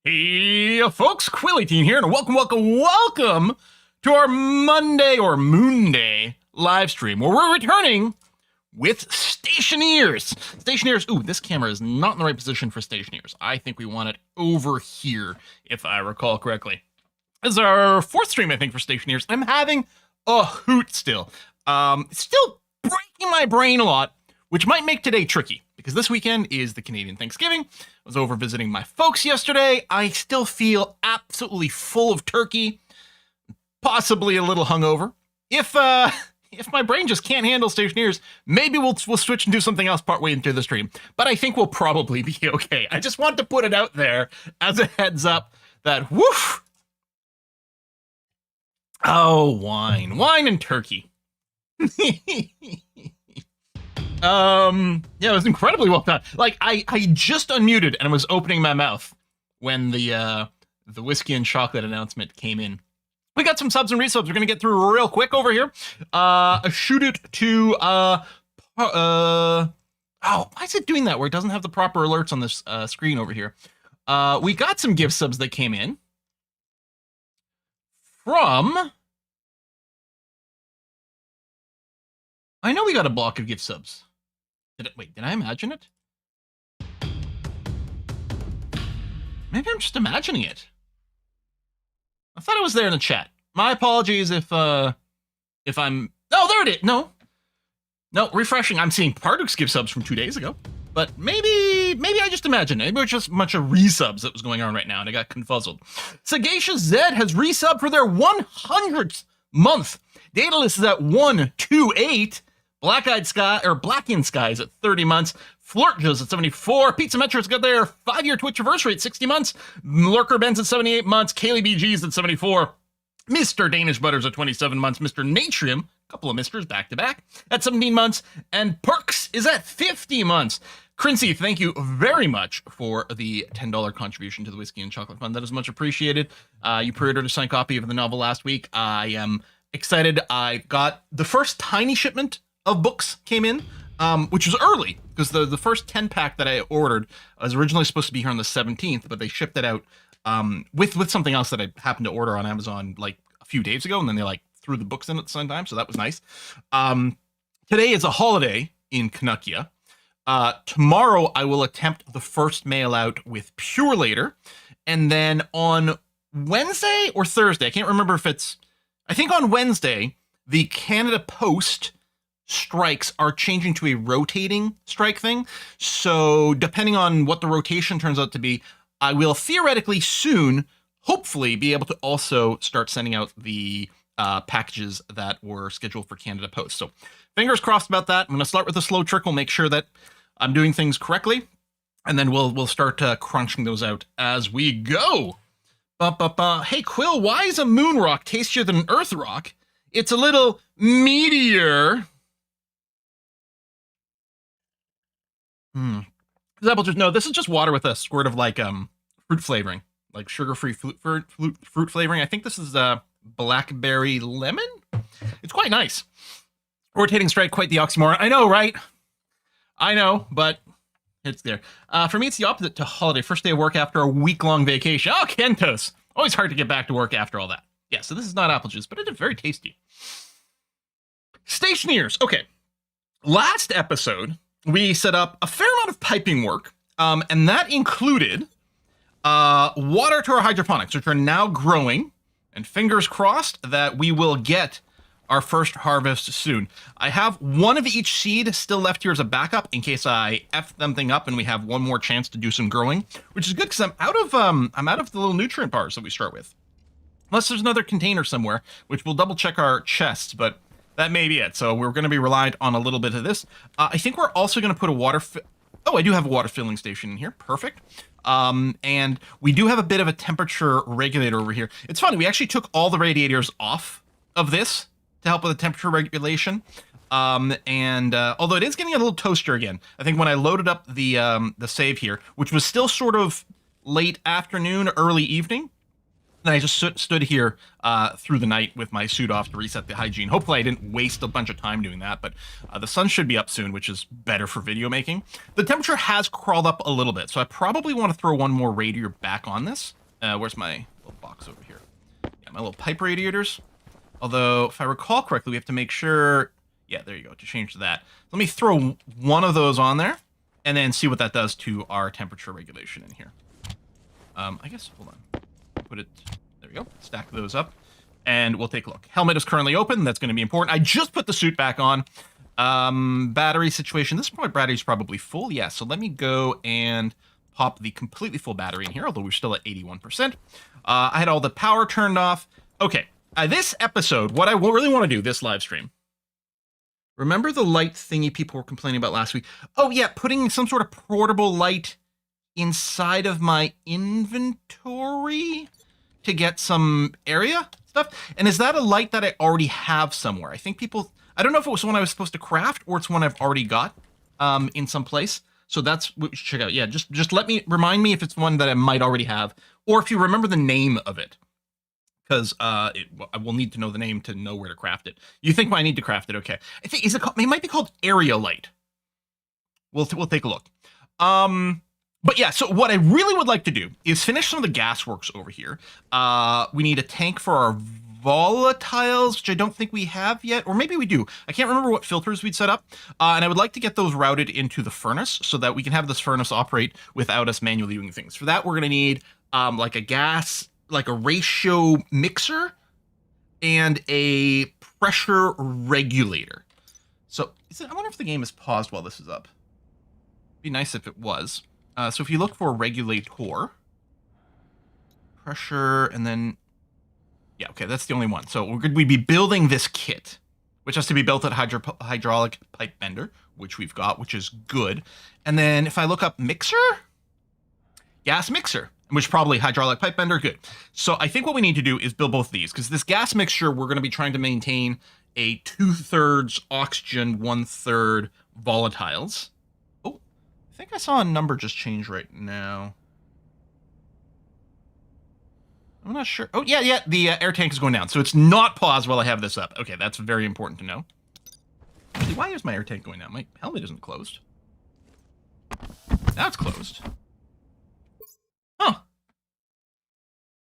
Hey, folks, Quilly Teen here, and welcome to our Monday or Moon Day live stream, where we're returning with Stationeers. Stationeers, ooh, this camera is not in the right position for Stationeers. I think we want it over here, if I recall correctly. This is our fourth stream, I think, for Stationeers. I'm having a hoot still. Still breaking my brain a lot, which might make today tricky, because this weekend is the Canadian Thanksgiving. I was over visiting my folks yesterday. I still feel absolutely full of turkey, possibly a little hungover. If my brain just can't handle Stationeers, maybe we'll switch and do something else partway into the stream. But I think we'll probably be okay. I just want to put it out there as a heads up that, woof. Oh, wine and turkey. Yeah, it was incredibly well done. Like, I just unmuted and I was opening my mouth when the whiskey and chocolate announcement came in. We got some subs and resubs we're gonna get through real quick over here. Shoot it to why is it doing that where it doesn't have the proper alerts on this screen over here? We got some gift subs that came in from, I know we got a block of gift subs. Did I imagine it? Maybe I'm just imagining it. I thought it was there in the chat. My apologies if I'm... Oh, there it is! No, refreshing. I'm seeing Parduk's gift subs from 2 days ago. But maybe I just imagined it. Maybe it was just a bunch of resubs that was going on right now and I got confuzzled. Sagacious Zed has resubbed for their 100th month. Daedalus is at 128. Black-Eyed Sky, or Blackened Skies at 30 months. Flirtjo's at 74. Pizza Metro's got their 5-year Twitch anniversary at 60 months. Lurker Ben's at 78 months. Kaylee BG's at 74. Mr. Danish Butters at 27 months. Mr. Natrium, a couple of Misters back-to-back, at 17 months. And Perks is at 50 months. Crincy, thank you very much for the $10 contribution to the Whiskey and Chocolate Fund. That is much appreciated. You pre-ordered a signed copy of the novel last week. I am excited. I got the first tiny shipment of books came in, which was early, because the first 10-pack that I ordered was originally supposed to be here on the 17th, but they shipped it out with something else that I happened to order on Amazon like a few days ago, and then they like threw the books in at the same time, so that was nice. Today is a holiday in Canuckia. Tomorrow I will attempt the first mail out with Pure Later, and then on Wednesday or Thursday, I can't remember if it's, I think on Wednesday, the Canada Post strikes are changing to a rotating strike thing. So depending on what the rotation turns out to be, I will theoretically soon, hopefully, be able to also start sending out the packages that were scheduled for Canada Post. So fingers crossed about that. I'm going to start with a slow trickle, make sure that I'm doing things correctly, and then we'll start crunching those out as we go. Hey, Quill, why is a moon rock tastier than an earth rock? It's a little meteor. Apple juice. No, this is just water with a squirt of like fruit flavoring, like sugar-free fruit flavoring. I think this is blackberry lemon. It's quite nice. Rotating strike, quite the oxymoron. I know, right? I know, but it's there. For me, it's the opposite to holiday. First day of work after a week-long vacation. Oh, Kentos. Always hard to get back to work after all that. Yeah, so this is not apple juice, but it is very tasty. Stationeers. Okay. Last episode, we set up a fair amount of piping work, and that included water to our hydroponics, which are now growing, and fingers crossed that we will get our first harvest soon. I have one of each seed still left here as a backup in case I F them thing up and we have one more chance to do some growing, which is good because I'm out of the little nutrient bars that we start with. Unless there's another container somewhere, which we'll double check our chests, but that may be it. So we're going to be reliant on a little bit of this. I think we're also going to put a water... Oh, I do have a water filling station in here. Perfect. And we do have a bit of a temperature regulator over here. It's funny. We actually took all the radiators off of this to help with the temperature regulation. Although it is getting a little toaster again. I think when I loaded up the save here, which was still sort of late afternoon, early evening, Then I just stood here through the night with my suit off to reset the hygiene. Hopefully I didn't waste a bunch of time doing that, but the sun should be up soon, which is better for video making. The temperature has crawled up a little bit, so I probably want to throw one more radiator back on this. Where's my little box over here? Yeah, my little pipe radiators. Although, if I recall correctly, we have to make sure... Yeah, there you go, to change to that. Let me throw one of those on there, and then see what that does to our temperature regulation in here. I guess, hold on. Put it, there we go, stack those up, and we'll take a look. Helmet is currently open, that's going to be important. I just put the suit back on. Battery situation, this battery's probably full, yeah, so let me go and pop the completely full battery in here, although we're still at 81%. I had all the power turned off. Okay, this episode, what I really want to do, this live stream, remember the light thingy people were complaining about last week? Oh yeah, putting some sort of portable light inside of my inventory to get some area stuff. And is that a light that I already have somewhere? I think people, I don't know if it was one I was supposed to craft or it's one I've already got in some place. So that's what we should check out. Yeah, just remind me if it's one that I might already have, or if you remember the name of it, because I will need to know the name to know where to craft it. You think I need to craft it? Okay. I think it might be called area light. We'll take a look. But yeah, so what I really would like to do is finish some of the gas works over here. We need a tank for our volatiles, which I don't think we have yet, or maybe we do. I can't remember what filters we'd set up. And I would like to get those routed into the furnace so that we can have this furnace operate without us manually doing things. For that, we're going to need like a ratio mixer and a pressure regulator. So I wonder if the game is paused while this is up. It'd be nice if it was. So if you look for regulator, pressure, and then, yeah, okay, that's the only one. So we'd be building this kit, which has to be built at hydraulic pipe bender, which we've got, which is good. And then if I look up mixer, gas mixer, which probably hydraulic pipe bender, good. So I think what we need to do is build both of these, because this gas mixture, we're going to be trying to maintain a 2/3 oxygen, 1/3 volatiles. I think I saw a number just change right now. I'm not sure. Oh, yeah, the air tank is going down. So it's not paused while I have this up. Okay, that's very important to know. Actually, why is my air tank going down? My helmet isn't closed. Now it's closed. Huh.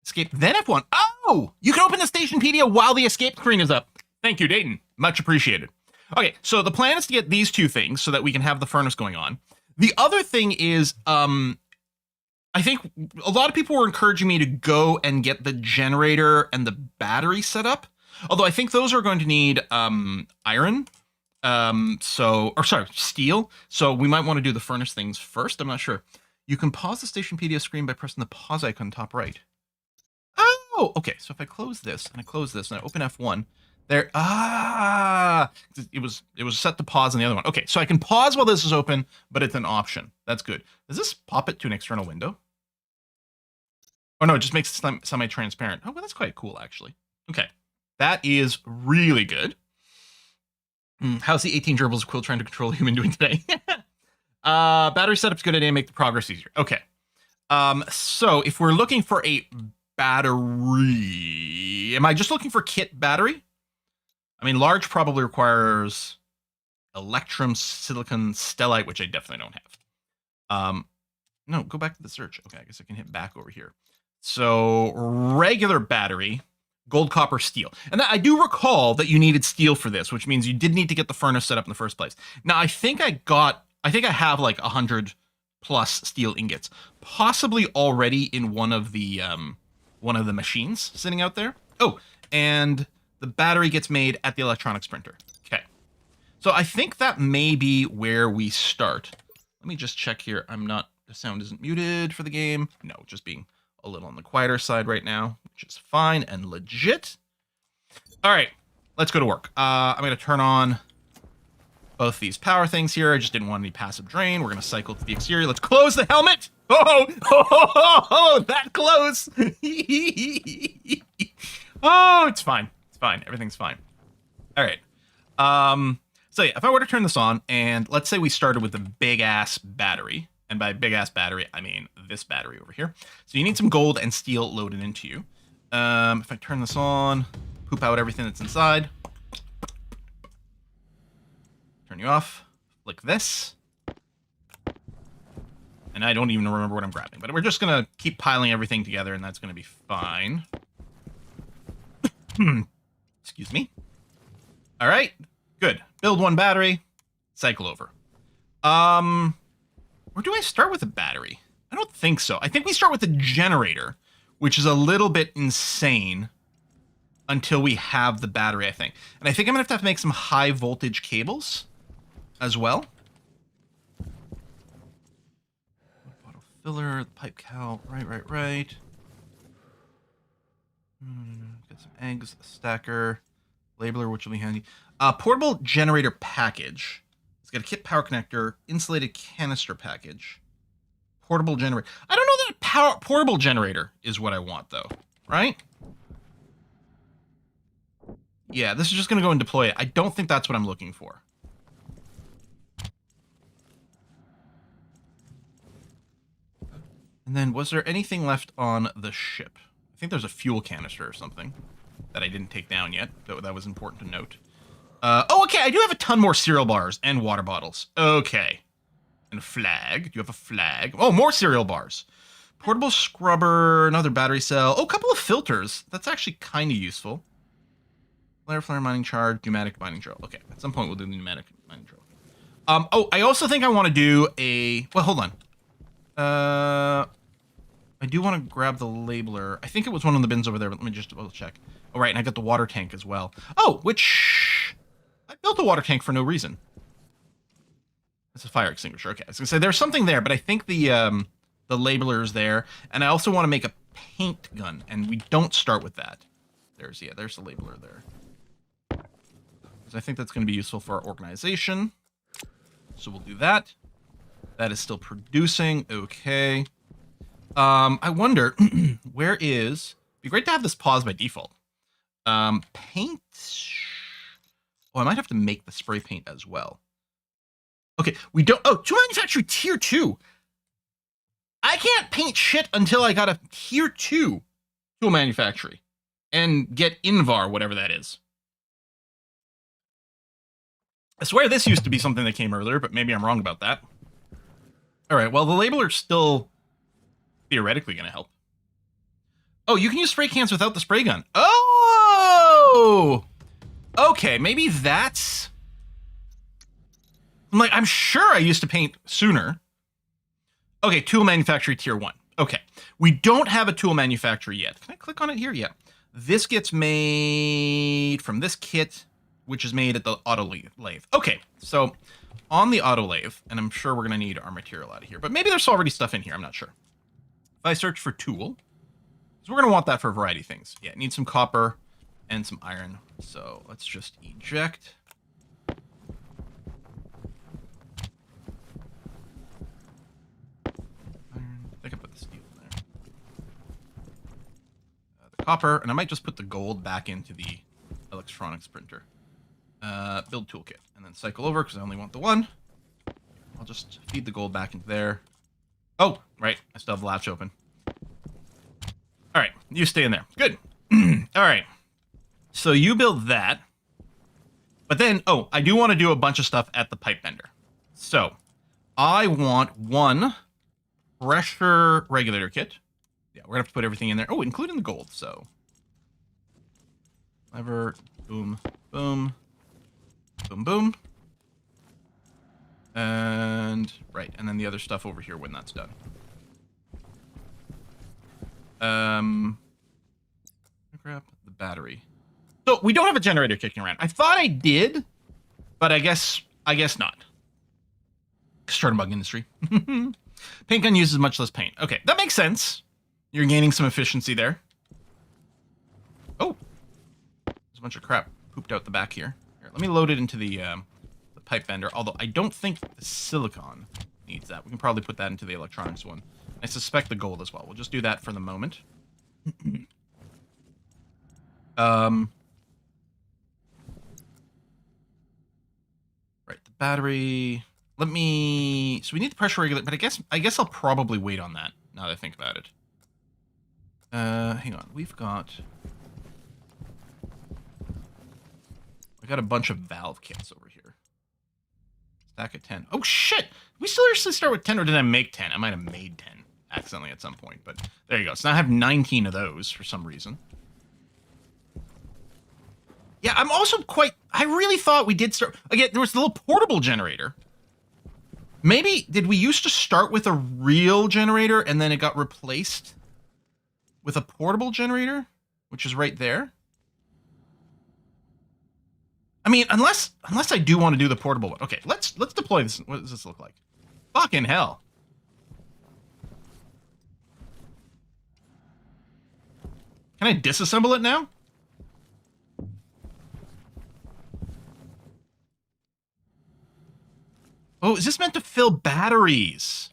Escape, then F1. Oh! You can open the Stationpedia while the escape screen is up. Thank you, Dayton. Much appreciated. Okay, so the plan is to get these two things so that we can have the furnace going on. The other thing is, I think a lot of people were encouraging me to go and get the generator and the battery set up. Although I think those are going to need iron, steel. So we might want to do the furnace things first. I'm not sure. You can pause the Stationpedia screen by pressing the pause icon top right. Oh, okay. So if I close this and I close this and I open F1, there, it was set to pause on the other one. Okay, so I can pause while this is open, but it's an option. That's good. Does this pop it to an external window? Oh no, it just makes it semi-transparent. Oh, well, that's quite cool, actually. Okay, that is really good. How's the 18 gerbils quill trying to control a human doing today? Battery setup's good idea, make the progress easier. Okay, so if we're looking for a battery, am I just looking for kit battery? I mean, large probably requires electrum, silicon, stellite, which I definitely don't have. No, go back to the search. Okay, I guess I can hit back over here. So regular battery, gold, copper, steel. And I do recall that you needed steel for this, which means you did need to get the furnace set up in the first place. Now, I think I have like 100 plus steel ingots, possibly already in one of the machines sitting out there. Oh, and the battery gets made at the electronics printer. Okay. So I think that may be where we start. Let me just check here. The sound isn't muted for the game. No, just being a little on the quieter side right now, which is fine and legit. All right, let's go to work. I'm going to turn on both these power things here. I just didn't want any passive drain. We're going to cycle to the exterior. Let's close the helmet. Oh, that close. Oh, it's fine. It's fine. Everything's fine. All right. So yeah, if I were to turn this on, and let's say we started with a big ass battery, and by big ass battery, I mean this battery over here. So you need some gold and steel loaded into you. If I turn this on, poop out everything that's inside. Turn you off. Like this. And I don't even remember what I'm grabbing. But we're just going to keep piling everything together, and that's going to be fine. Excuse me. All right. Good. Build one battery. Cycle over. Or do I start with a battery? I don't think so. I think we start with a generator, which is a little bit insane until we have the battery, I think. And I think I'm going to have to make some high voltage cables as well. Bottle filler, pipe cow, right. Get some eggs, a stacker, labeler, which will be handy. Portable generator package. It's got a kit power connector, insulated canister package. Portable generator. I don't know that portable generator is what I want, though. Right? Yeah, this is just going to go and deploy it. I don't think that's what I'm looking for. And then, was there anything left on the ship? I think there's a fuel canister or something that I didn't take down yet. That was important to note. Oh, okay, I do have a ton more cereal bars and water bottles. Okay. And a flag. Do you have a flag? Oh, more cereal bars. Portable scrubber, another battery cell. Oh, a couple of filters. That's actually kind of useful. Flare mining charge, pneumatic mining drill. Okay, at some point we'll do the pneumatic mining drill. Oh, I also think I want to do a... Well, hold on. I do want to grab the labeler. I think it was one of the bins over there, but let me just double check. Oh, right, and I got the water tank as well. Oh, which... I built a water tank for no reason. It's a fire extinguisher. Okay, I was going to say there's something there, but I think the labeler is there. And I also want to make a paint gun, and we don't start with that. There's the labeler there. Because I think that's going to be useful for our organization. So we'll do that. That is still producing. Okay. I wonder, where is... It'd be great to have this pause by default. Paint... Oh, I might have to make the spray paint as well. Okay, we don't... Oh, to manufacture tier 2. I can't paint shit until I got a tier 2 tool manufacturing. And get Invar, whatever that is. I swear this used to be something that came earlier, but maybe I'm wrong about that. Alright, well, the labeler's still theoretically going to help. Oh, you can use spray cans without the spray gun. Oh! Okay, maybe that's... I'm sure I used to paint sooner. Okay, tool manufacturer tier 1. Okay, we don't have a tool manufacturer yet. Can I click on it here? Yeah. This gets made from this kit, which is made at the auto lathe. Okay, so on the auto lathe, and I'm sure we're going to need our material out of here, but maybe there's already stuff in here. I'm not sure. If I search for tool, so we're going to want that for a variety of things. Yeah, it needs some copper and some iron. So let's just eject. Iron. I think I put the steel in there. The copper, and I might just put the gold back into the electronics printer. Build toolkit, and then cycle over because I only want the one. I'll just feed the gold back into there. Oh, right, I still have the latch open. All right, you stay in there. Good. All right. So you build that. But then, oh, I do want to do a bunch of stuff at the pipe bender. So I want one pressure regulator kit. Yeah, we're going to have to put everything in there. Oh, including the gold. So lever, boom, boom, boom, boom. And right, and then the other stuff over here when that's done. Grab the battery. So we don't have a generator kicking around. I thought I did, but I guess not. Starting bug industry. Paint gun uses much less paint. Okay, that makes sense. You're gaining some efficiency there. Oh, there's a bunch of crap pooped out the back here. Here, let me load it into the pipe bender. Although I don't think the silicon needs that. We can probably put that into the electronics one. I suspect the gold as well. We'll just do that for the moment. Right, the battery. Let me. So we need the pressure regulator, but I guess I'll probably wait on that now that I think about it. Hang on. I got a bunch of valve kits over here. Stack of 10. Oh, shit! Did we seriously start with 10, or did I make 10? I might have made 10 accidentally at some point, but there you go. So now I have 19 of those for some reason. Yeah, I'm also I really thought we did start... Again, there was the little portable generator. Maybe, did we used to start with a real generator and then it got replaced with a portable generator, which is right there? I mean, unless I do want to do the portable one. Okay, let's deploy this. What does this look like? Fucking hell. Can I disassemble it now? Oh, is this meant to fill batteries?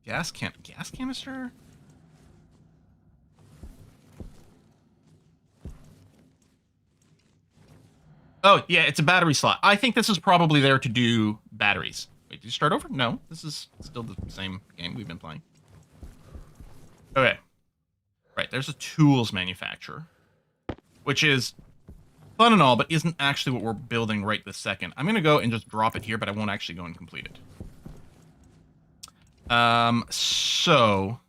Gas canister? Oh, yeah, it's a battery slot. I think this is probably there to do batteries. Wait, did you start over? No, this is still the same game we've been playing. Okay. Right, there's a tools manufacturer, which is fun and all, but isn't actually what we're building right this second. I'm going to go and just drop it here, but I won't actually go and complete it. So...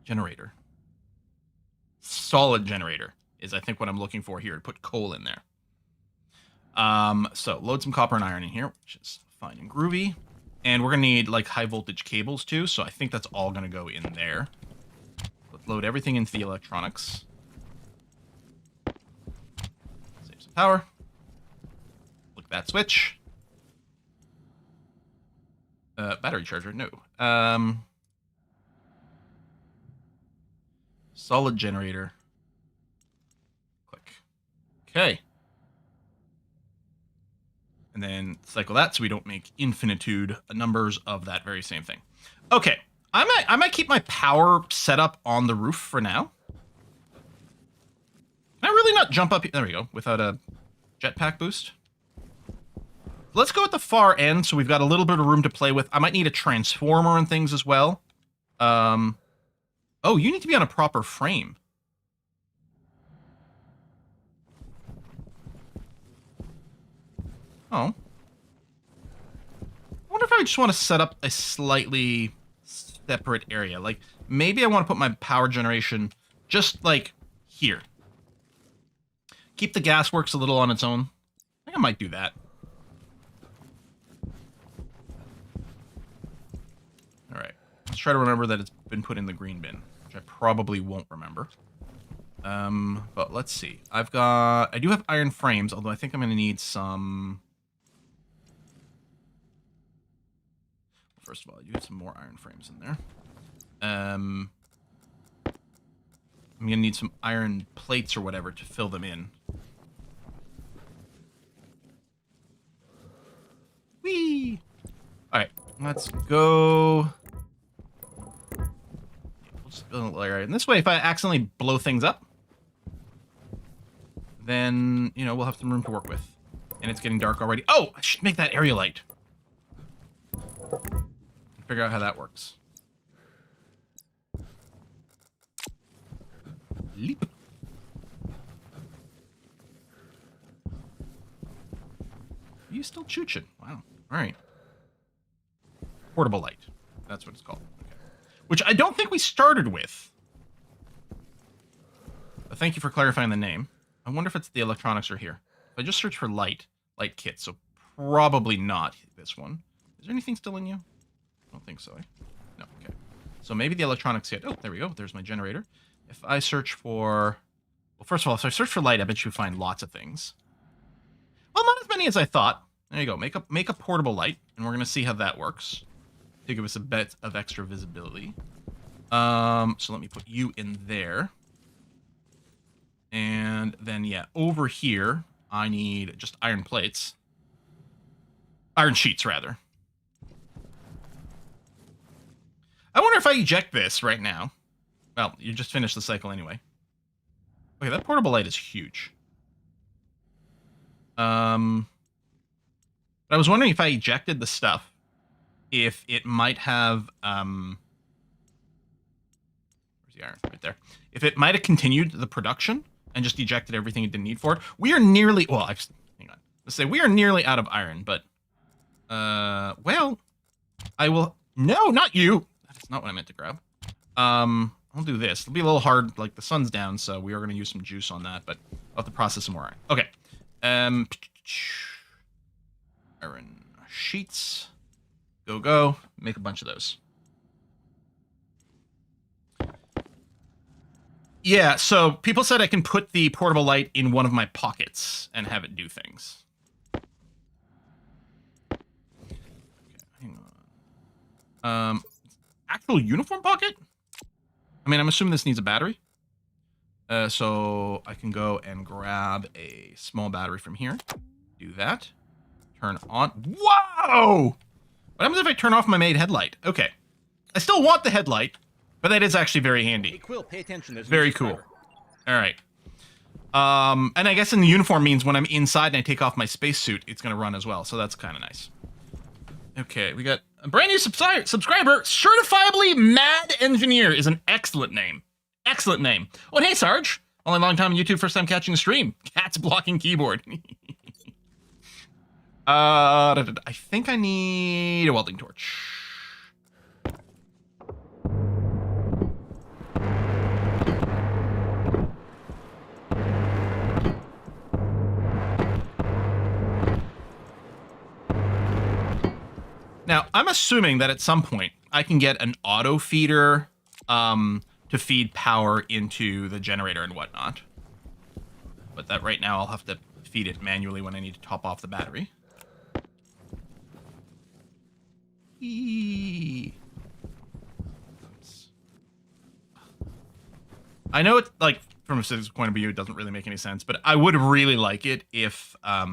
Generator. Solid generator is, I think, what I'm looking for here. Put coal in there. So load some copper and iron in here, which is fine and groovy. And we're going to need, like, high voltage cables, too, so I think that's all going to go in there. Let's load everything into the electronics. Save some power. Look at that switch. Battery charger, no. Solid generator. Click. Okay. And then cycle that so we don't make infinitude numbers of that very same thing. Okay. I might keep my power set up on the roof for now. Can I really not jump up? There we go. Without a jetpack boost. Let's go at the far end so we've got a little bit of room to play with. I might need a transformer and things as well. Oh, you need to be on a proper frame. Oh. I wonder if I just want to set up a slightly separate area. Like, maybe I want to put my power generation just, like, here. Keep the gasworks a little on its own. I think I might do that. Alright. Let's try to remember that it's been put in the green bin, which I probably won't remember. But let's see. I do have iron frames, although I think I'm going to need some... First of all, I do have some more iron frames in there. I'm going to need some iron plates or whatever to fill them in. Whee! Alright, let's go... We'll just build a layer. And this way, if I accidentally blow things up, then, you know, we'll have some room to work with. And it's getting dark already. Oh! I should make that area light. Figure out how that works. Leap. You still chooching. Wow. Alright. Portable light. That's what it's called. Okay. Which I don't think we started with. But thank you for clarifying the name. I wonder if it's the electronics are here. If I just search for light kit, so probably not this one. Is there anything still in you? I don't think so, eh? No, okay. So maybe the electronics hit. Oh, there we go. There's my generator. If I search for... Well, first of all, if I search for light, I bet you find lots of things. Well, not as many as I thought. There you go. Make a portable light, and we're going to see how that works to give us a bit of extra visibility. So let me put you in there. And then, yeah, over here, I need just iron plates. Iron sheets, rather. I wonder if I eject this right now. Well, you just finished the cycle anyway. Okay, that portable light is huge. But I was wondering if I ejected the stuff, if it might have where's the iron? Right there. If it might have continued the production and just ejected everything it didn't need for it. We are nearly hang on. Let's say we are nearly out of iron, but well, I will no, not you. That's not what I meant to grab. I'll do this. It'll be a little hard, like the sun's down, so we are gonna use some juice on that, but I'll have to process some more iron. Okay. Iron sheets. Go. Make a bunch of those. Yeah, so people said I can put the portable light in one of my pockets and have it do things. Okay, hang on. Actual uniform pocket? I mean, I'm assuming this needs a battery. So I can go and grab a small battery from here. Do that. Turn on. Whoa! What happens if I turn off my main headlight? Okay. I still want the headlight, but that is actually very handy. Hey, Quill, pay attention. There's very cool. All right. And I guess in the uniform means when I'm inside and I take off my spacesuit, it's going to run as well. So that's kind of nice. Okay, we got a brand new subscriber. Certifiably Mad Engineer is an excellent name. Excellent name. Oh, and hey, Sarge. Only long time on YouTube, first time catching a stream. Cat's blocking keyboard. I think I need a welding torch. Now, I'm assuming that at some point I can get an auto feeder to feed power into the generator and whatnot. But that right now I'll have to feed it manually when I need to top off the battery. I know it's like from a physics point of view, it doesn't really make any sense, but I would really like it if I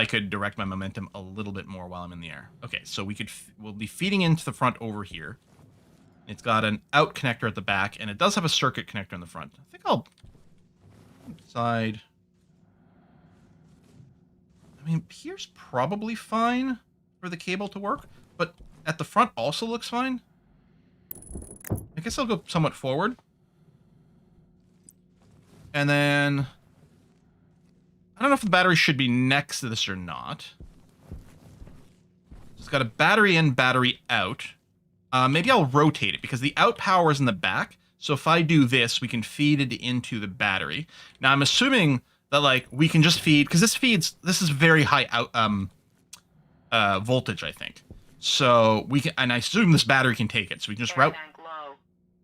could direct my momentum a little bit more while I'm in the air. Okay, so we'll be feeding into the front over here. It's got an out connector at the back, and it does have a circuit connector in the front. I think I'll side. I mean, here's probably fine for the cable to work, but at the front also looks fine. I guess I'll go somewhat forward. And then I don't know if the battery should be next to this or not. It's got a battery in, battery out. Maybe I'll rotate it because the out power is in the back. So if I do this, we can feed it into the battery. Now I'm assuming that like we can just feed, because this is very high out voltage, I think. So we can, and I assume this battery can take it. So we can just route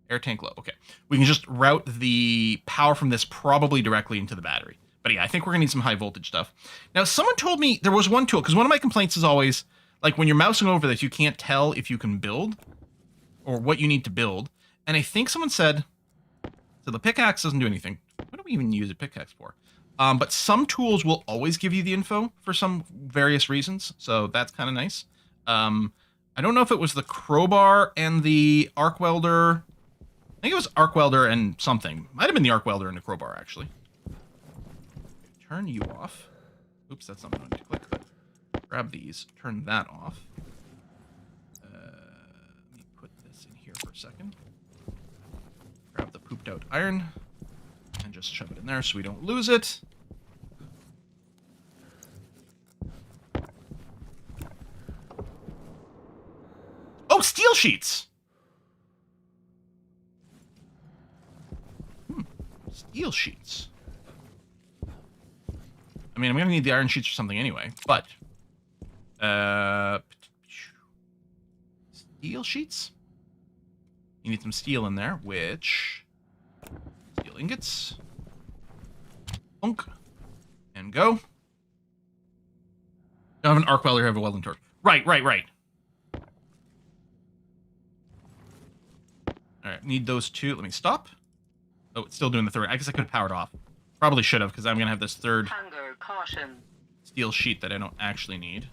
air tank low. Okay, we can just route the power from this probably directly into the battery. But yeah, I think we're gonna need some high voltage stuff. Now, someone told me there was one tool, because one of my complaints is always like when you're mousing over this, you can't tell if you can build or what you need to build. And I think someone said, so the pickaxe doesn't do anything. What do we even use a pickaxe for? But some tools will always give you the info for some various reasons. So that's kind of nice. I don't know if it was the crowbar and the arc welder. I think it was arc welder and something. Might have been the arc welder and the crowbar, actually. Turn you off. Oops, that's not what I wanted to click, but grab these. Turn that off. Let me put this in here for a second. Grab the pooped out iron and just shove it in there so we don't lose it. Oh, steel sheets! Steel sheets. I mean, I'm going to need the iron sheets or something anyway, but... steel sheets? You need some steel in there, which... steel ingots. Bunk. And go. I have an arc welder, I have a welding torch. Right. Alright, need those two. Let me stop. Oh, it's still doing the third. I guess I could have powered off. Probably should have, because I'm going to have this third steel sheet that I don't actually need.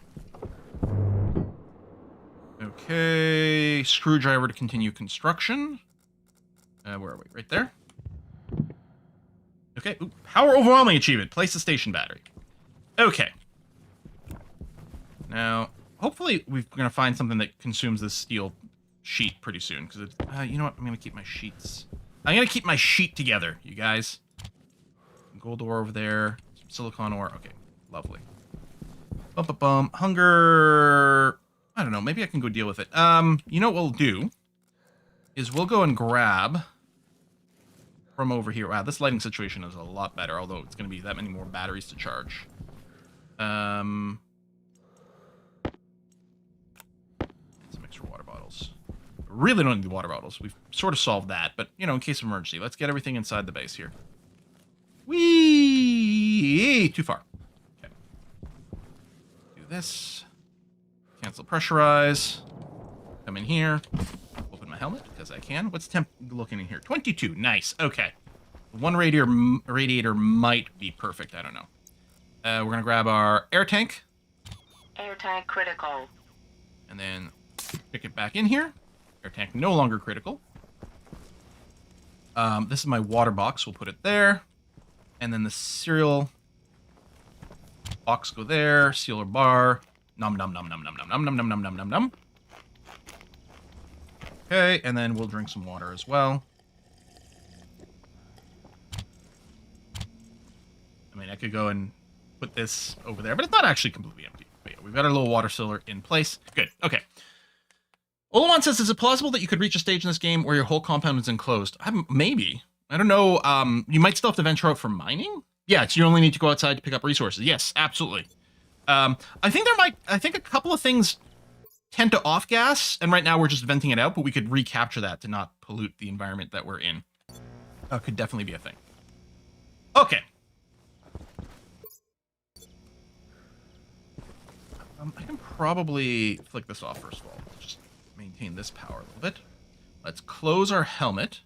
Okay, screwdriver to continue construction. Where are we? Right there. Okay, ooh, power overwhelming achievement. Place the station battery. Okay. Now, hopefully we're going to find something that consumes this steel sheet pretty soon. Because you know what? I'm going to keep my sheets. I'm going to keep my sheet together, you guys. Gold ore over there. Some silicon ore. Okay, lovely. Bum. Hunger. I don't know. Maybe I can go deal with it. You know what we'll do is we'll go and grab from over here. Wow, this lighting situation is a lot better, although it's going to be that many more batteries to charge. Some extra water bottles. Really don't need the water bottles. We've sort of solved that, but, you know, in case of emergency, let's get everything inside the base here. Whee! Too far. Okay. Do this. Cancel pressurize. Come in here. Open my helmet, because I can. What's temp looking in here? 22. Nice. Okay. One radiator might be perfect. I don't know. We're going to grab our air tank. Air tank critical. And then pick it back in here. Air tank no longer critical. This is my water box. We'll put it there. And then the cereal box go there. Sealer bar. Nom nom nom nom nom nom nom nom nom nom nom nom nom. Okay, and then we'll drink some water as well. I mean, I could go and put this over there, but it's not actually completely empty. But yeah, we've got our little water cylinder in place. Good. Okay. Olawan says, is it plausible that you could reach a stage in this game where your whole compound is enclosed? Maybe. I don't know. You might still have to venture out for mining. Yeah, so you only need to go outside to pick up resources. Yes, absolutely. I think a couple of things tend to off gas, and right now we're just venting it out, but we could recapture that to not pollute the environment that we're in. Could definitely be a thing. Okay. I can probably flick this off first of all. Just maintain this power a little bit. Let's close our helmet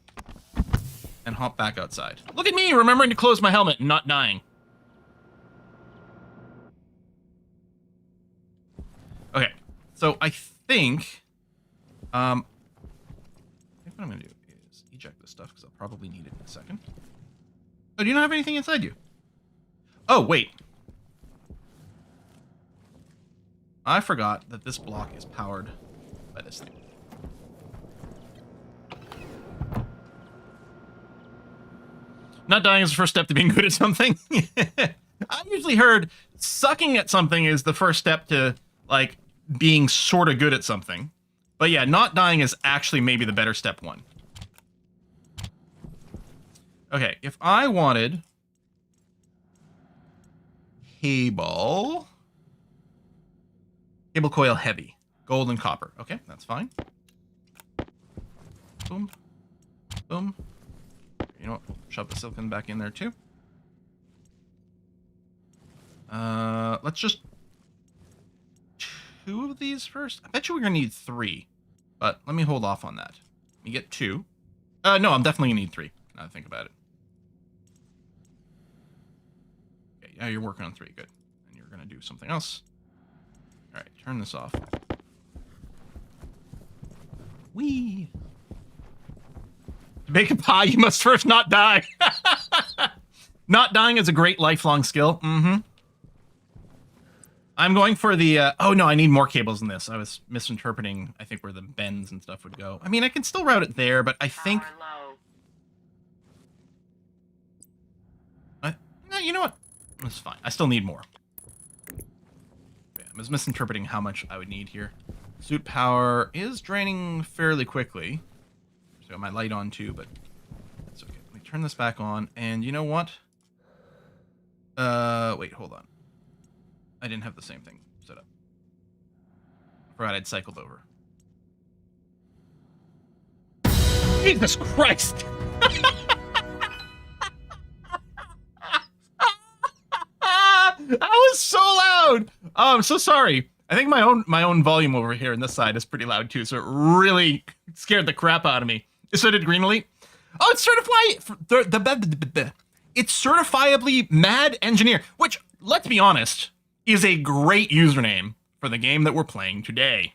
and hop back outside. Look at me, remembering to close my helmet and not dying. Okay, so I think what I'm going to do is eject this stuff, because I'll probably need it in a second. Oh, do you not have anything inside you? Oh, wait. I forgot that this block is powered by this thing. Not dying is the first step to being good at something. I usually heard sucking at something is the first step to, like, being sort of good at something. But yeah, not dying is actually maybe the better step one. Okay, if I wanted cable coil heavy, gold and copper. Okay, that's fine. Boom. Boom. You know what? We'll shove the silicon back in there too. Let's just... 2 of these first? I bet you we're going to need 3. But let me hold off on that. Let me get 2. No, I'm definitely going to need 3. Now that I think about it. Okay, yeah, you're working on 3. Good. And you're going to do something else. Alright, turn this off. Whee! To make a pie, you must first not die. Not dying is a great lifelong skill. Mm-hmm. I'm going for the... oh, no, I need more cables than this. I was misinterpreting, I think, where the bends and stuff would go. I mean, I can still route it there, but I think... No, you know what? That's fine. I still need more. I was misinterpreting how much I would need here. Suit power is draining fairly quickly. So I got my light on too, but that's okay. Let me turn this back on, and you know what? Wait, hold on. I didn't have the same thing set up. I forgot I'd cycled over. Jesus Christ! That was so loud! Oh, I'm so sorry. I think my own volume over here on this side is pretty loud too, so it really scared the crap out of me. So did Green Elite. Oh, it's it's certifiably Mad Engineer, which, let's be honest, is a great username for the game that we're playing today.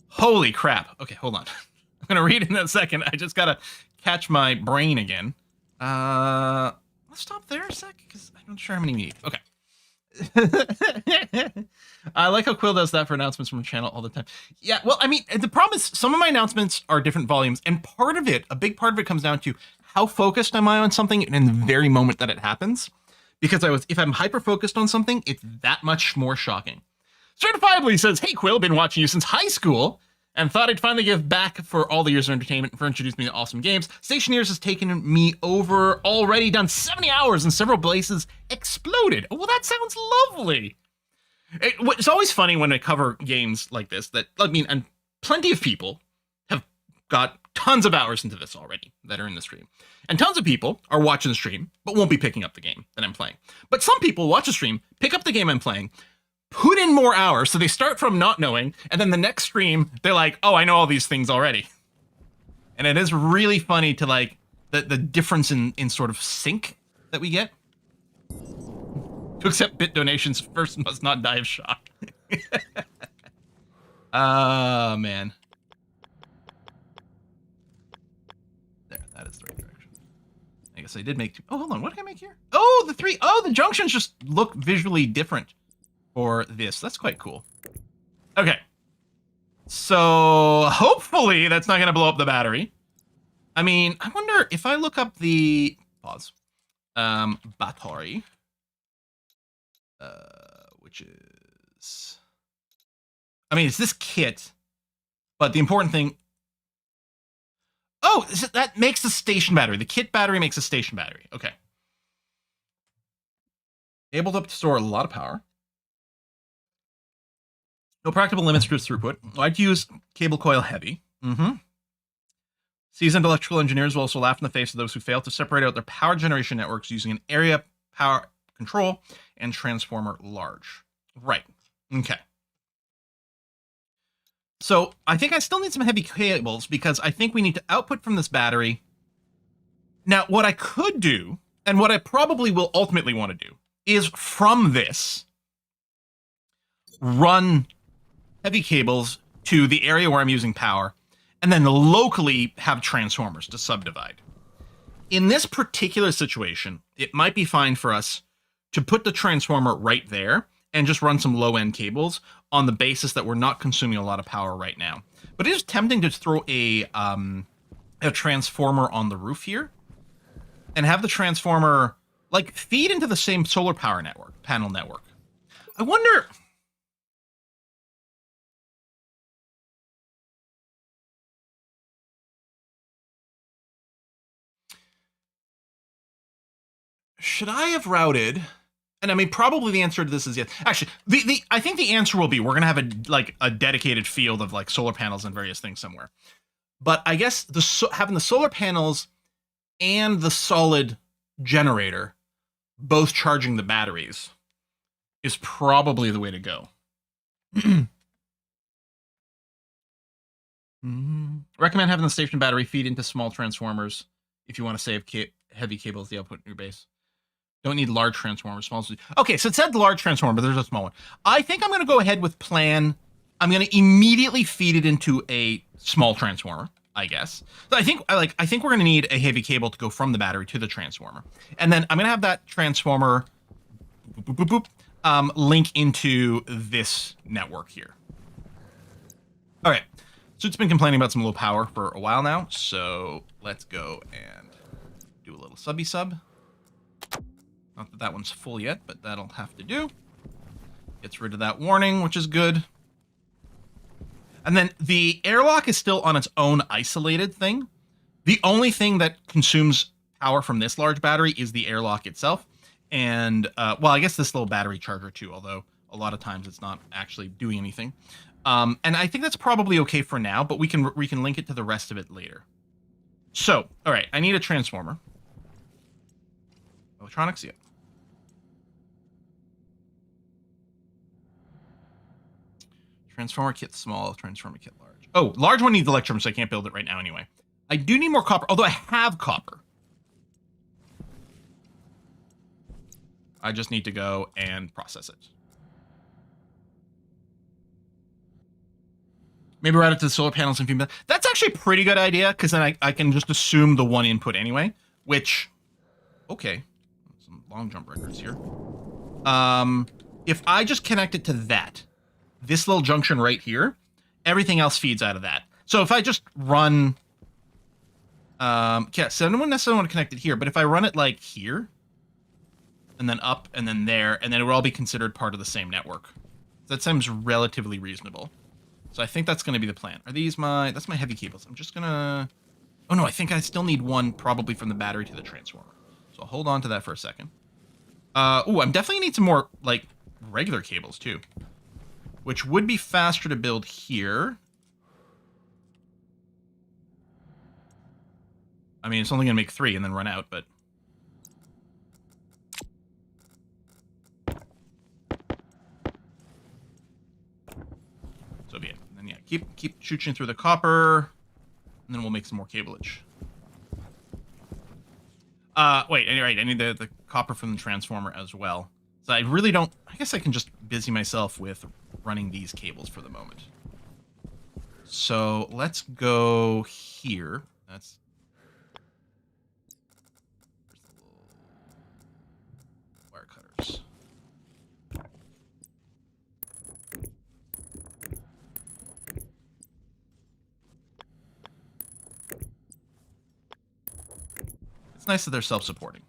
Holy crap. Okay, hold on. I'm gonna read it in a second. I just gotta catch my brain again. Let's stop there a sec, because I'm not sure how many we need. Okay. I like how Quill does that for announcements from the channel all the time. Yeah, well, I mean, the problem is some of my announcements are different volumes, and part of it, a big part of it comes down to how focused am I on something in the very moment that it happens. Because if I'm hyper-focused on something, it's that much more shocking. Certifiably says, hey, Quill, been watching you since high school, and thought I'd finally give back for all the years of entertainment and for introducing me to awesome games. Stationeers has taken me over, already done 70 hours, and several places exploded. Oh, well, that sounds lovely. It's always funny when I cover games like this that, I mean, and plenty of people have got tons of hours into this already that are in the stream. And tons of people are watching the stream, but won't be picking up the game that I'm playing. But some people watch the stream, pick up the game I'm playing, put in more hours, so they start from not knowing, and then the next stream, they're like, oh, I know all these things already. And it is really funny to, like, the difference in sort of sync that we get. To accept bit donations, first must not die of shock. Oh, man. There, that is the right direction. I guess I did make two. Oh, hold on, what did I make here? Oh, the three. Oh, the junctions just look visually different for this. That's quite cool. Okay. So, hopefully that's not going to blow up the battery. I mean, I wonder if I look up the... Pause. Battery. Which is... I mean, it's this kit. But the important thing... Oh, that makes the station battery. The kit battery makes a station battery. Okay. Able to store a lot of power. No practical limits to its throughput. Like to use cable coil heavy. Seasoned electrical engineers will also laugh in the face of those who fail to separate out their power generation networks using an area power control and transformer large. Right. Okay. So I think I still need some heavy cables because I think we need to output from this battery. Now, what I could do, and what I probably will ultimately want to do, is from this, run heavy cables to the area where I'm using power, and then locally have transformers to subdivide. In this particular situation, it might be fine for us to put the transformer right there and just run some low-end cables on the basis that we're not consuming a lot of power right now. But it is tempting to throw a transformer on the roof here and have the transformer like feed into the same solar power panel network. I wonder... Should I have routed? And I mean, probably the answer to this is yes. Actually, I think the answer will be we're gonna have a dedicated field of like solar panels and various things somewhere. But I guess having the solar panels and the solid generator both charging the batteries is probably the way to go. Recommend having the station battery feed into small transformers if you want to save heavy cables the output in your base. Don't need large transformers. Small. Okay, so it said large transformer, but there's a small one. I think I'm going to go ahead with plan. I'm going to immediately feed it into a small transformer, I guess. So I think we're going to need a heavy cable to go from the battery to the transformer, and then I'm going to have that transformer link into this network here. All right. So it's been complaining about some low power for a while now, so let's go and do a little subby sub. Not that that one's full yet, but that'll have to do. Gets rid of that warning, which is good. And then the airlock is still on its own isolated thing. The only thing that consumes power from this large battery is the airlock itself. And, well, I guess this little battery charger too, although a lot of times it's not actually doing anything. And I think that's probably okay for now, but we can link it to the rest of it later. So, all right, I need a transformer. Electronics, yeah. Transformer kit small, transformer kit large. Oh, large one needs electrum, so I can't build it right now anyway. I do need more copper, although I have copper. I just need to go and process it. Maybe route it to the solar panels and feed. That's actually a pretty good idea, because then I can just assume the one input anyway, which... Okay. Some long jump records here. if I just connect it to this little junction right here, everything else feeds out of that. So if I just run, yeah, so I don't necessarily want to connect it here, but if I run it like here, and then up, and then there, and then it would all be considered part of the same network. That seems relatively reasonable. So I think that's going to be the plan. Are these that's my heavy cables. I'm just going to, oh no, I think I still need one probably from the battery to the transformer. So I'll hold on to that for a second. Ooh, I'm definitely need some more, like, regular cables, too. Which would be faster to build here. I mean, it's only going to make 3 and then run out, but... so be it. And then, yeah, keep shooting through the copper, and then we'll make some more cableage. Wait, right, I need the copper from the transformer as well. So I really don't... I guess I can just busy myself with running these cables for the moment. So let's go here. That's... wire cutters. It's nice that they're self-supporting.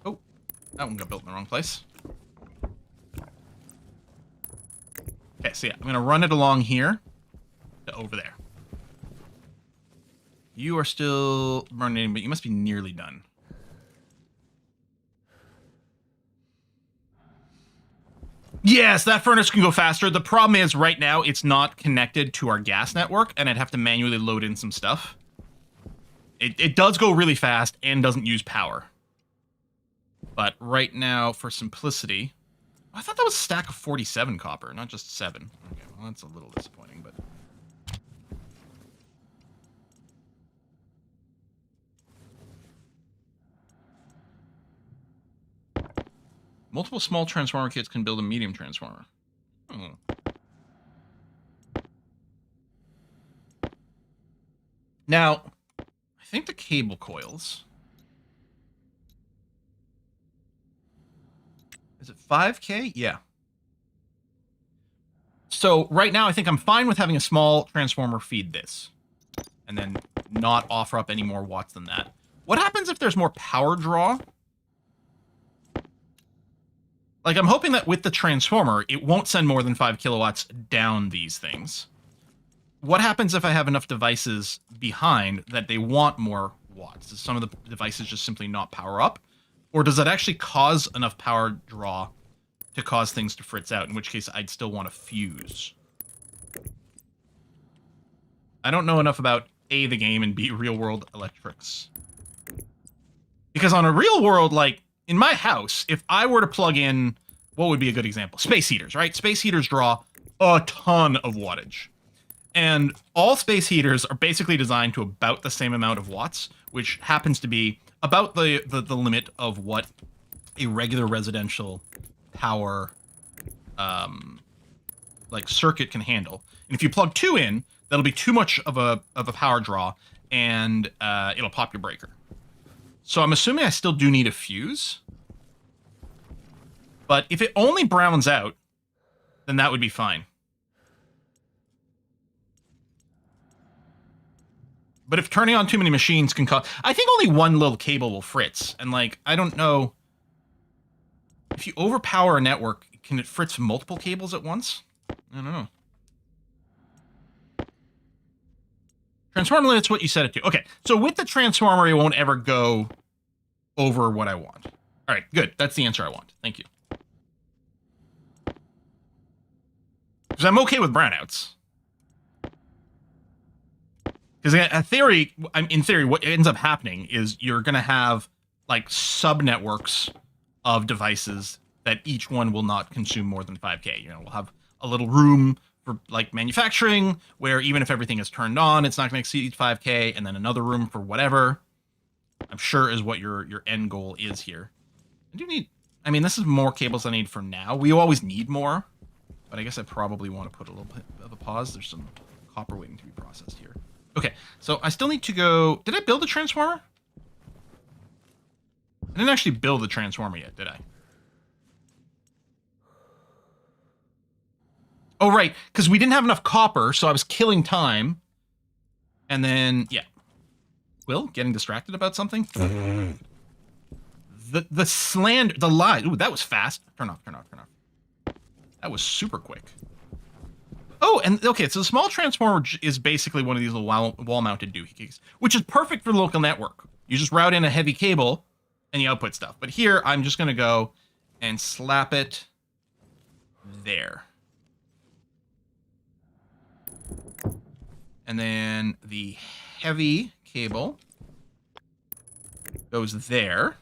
Oh, that one got built in the wrong place. Okay, so yeah, I'm going to run it along here to over there. You are still burning, but you must be nearly done. Yes, that furnace can go faster. The problem is right now it's not connected to our gas network, and I'd have to manually load in some stuff. It does go really fast and doesn't use power. But right now, for simplicity... I thought that was a stack of 47 copper, not just 7. Okay, well, that's a little disappointing, but... multiple small transformer kits can build a medium transformer. Oh. Now, I think the cable coils... is it 5K? Yeah. So right now, I think I'm fine with having a small transformer feed this. And then not offer up any more watts than that. What happens if there's more power draw? Like, I'm hoping that with the transformer, it won't send more than 5 kilowatts down these things. What happens if I have enough devices behind that they want more watts? Does some of the devices just simply not power up? Or does that actually cause enough power draw to cause things to fritz out, in which case I'd still want to fuse? I don't know enough about A, the game, and B, real-world electrics. Because on a real-world, like, in my house, if I were to plug in, what would be a good example? Space heaters, right? Space heaters draw a ton of wattage. And all space heaters are basically designed to about the same amount of watts, which happens to be about the limit of what a regular residential power like circuit can handle. And if you plug 2 in, that'll be too much of a power draw, and it'll pop your breaker. So I'm assuming I still do need a fuse. But if it only browns out, then that would be fine. But if turning on too many machines can cause... I think only one little cable will fritz. And, like, I don't know... if you overpower a network, can it fritz multiple cables at once? I don't know. Transformer limit's what you set it to. Okay, so with the transformer, it won't ever go over what I want. All right, good. That's the answer I want. Thank you. Because I'm okay with brownouts. Because in theory, what ends up happening is you're going to have, like, sub-networks of devices that each one will not consume more than 5K. You know, we'll have a little room for like manufacturing, where even if everything is turned on, it's not going to exceed 5K, and then another room for whatever. I'm sure is what your end goal is here. I do need. I mean, this is more cables than I need for now. We always need more, but I guess I probably want to put a little bit of a pause. There's some copper waiting to be processed here. Okay, so I still need to go. Did I build a transformer? I didn't actually build the transformer yet, did I? Oh, right, because we didn't have enough copper, so I was killing time. And then, yeah. Will, getting distracted about something? The slander, the lie. Ooh, that was fast. Turn off, turn off, turn off. That was super quick. Oh, and okay, so the small transformer is basically one of these little wall-mounted doohickeys, which is perfect for the local network. You just route in a heavy cable, and you output stuff. But here, I'm just going to go and slap it there. And then the heavy cable goes there.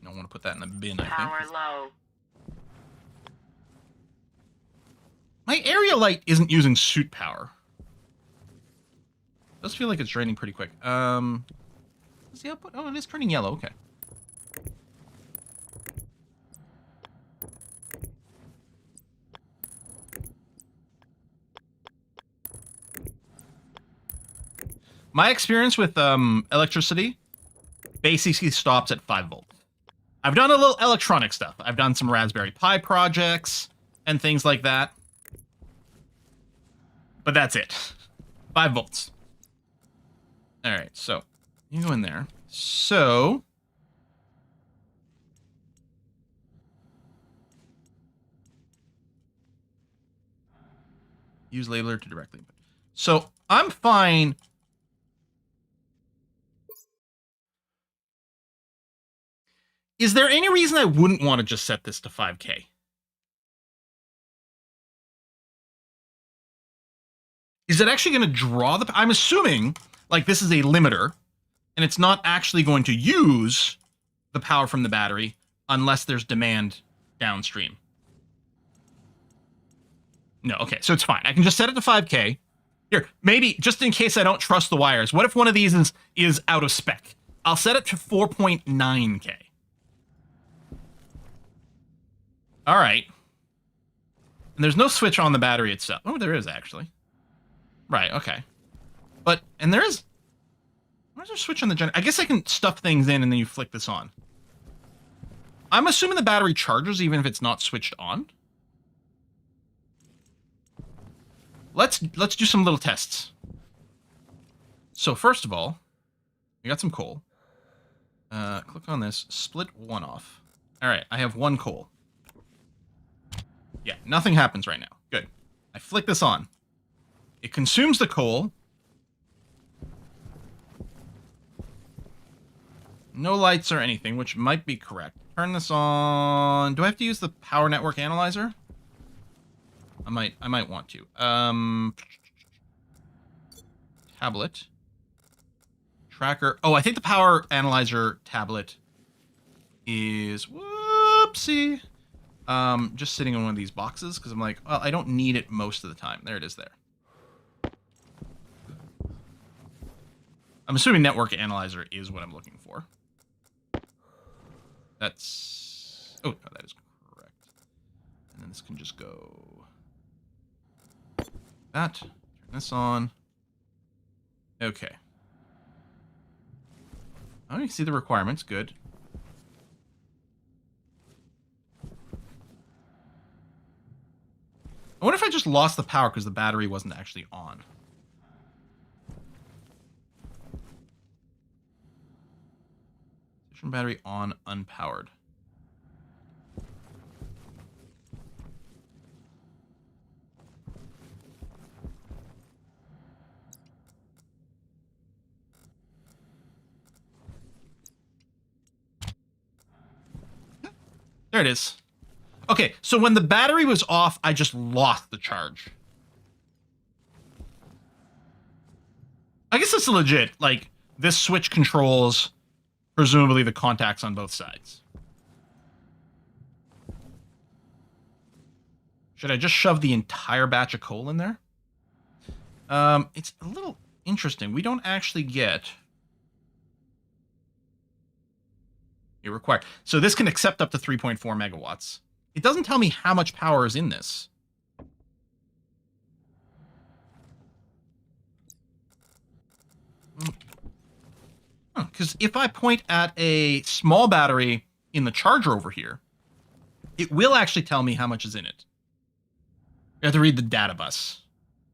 Don't want to put that in the bin, I think. Power low. My area light isn't using suit power. Does feel like it's draining pretty quick. What's the output? Oh, it is turning yellow. Okay. My experience with electricity basically stops at 5 volts. I've done a little electronic stuff. I've done some Raspberry Pi projects and things like that. But that's it. 5 volts. All right, so you go in there. So use labeler to directly input. So I'm fine. Is there any reason I wouldn't want to just set this to 5K? Is it actually going to draw the... I'm assuming, like, this is a limiter, and it's not actually going to use the power from the battery unless there's demand downstream. No, okay, so it's fine. I can just set it to 5K. Here, maybe, just in case I don't trust the wires, what if one of these is out of spec? I'll set it to 4.9K. All right. And there's no switch on the battery itself. Oh, there is, actually. Right, okay. But, and there is... Where's there a switch on the generator? I guess I can stuff things in and then you flick this on. I'm assuming the battery charges even if it's not switched on. Let's do some little tests. So first of all, we got some coal. Click on this, split one off. All right, I have 1 coal. Yeah, nothing happens right now. Good. I flick this on. It consumes the coal. No lights or anything, which might be correct. Turn this on. Do I have to use the power network analyzer? I might want to. Tablet. Tracker. Oh, I think the power analyzer tablet is... Whoopsie. Just sitting in one of these boxes, because I'm like, well, I don't need it most of the time. There it is there. I'm assuming network analyzer is what I'm looking for. That's... Oh, no, that is correct. And then this can just go... That. Turn this on. Okay. Oh, you can see the requirements. Good. I wonder if I just lost the power because the battery wasn't actually on. Station battery on, unpowered. There it is. Okay, so when the battery was off, I just lost the charge. I guess it's legit. Like, this switch controls, presumably, the contacts on both sides. Should I just shove the entire batch of coal in there? It's a little interesting. We don't actually get it required. So this can accept up to 3.4 megawatts. It doesn't tell me how much power is in this. Because if I point at a small battery in the charger over here, it will actually tell me how much is in it. You have to read the data bus.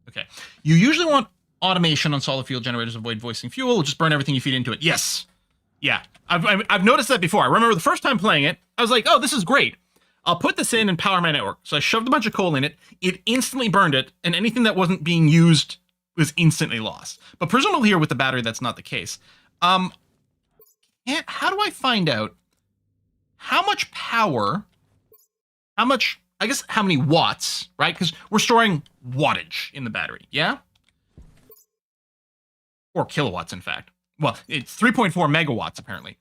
Okay. You usually want automation on solid fuel generators to avoid voicing fuel. Just burn everything you feed into it. Yes. Yeah. I've noticed that before. I remember the first time playing it, I was like, oh, this is great. I'll put this in and power my network. So I shoved a bunch of coal in it. It instantly burned it, and anything that wasn't being used was instantly lost. But presumably here with the battery, that's not the case. How do I find out how much power, how many watts, right? Because we're storing wattage in the battery, yeah? Or kilowatts, in fact. Well, it's 3.4 megawatts, apparently.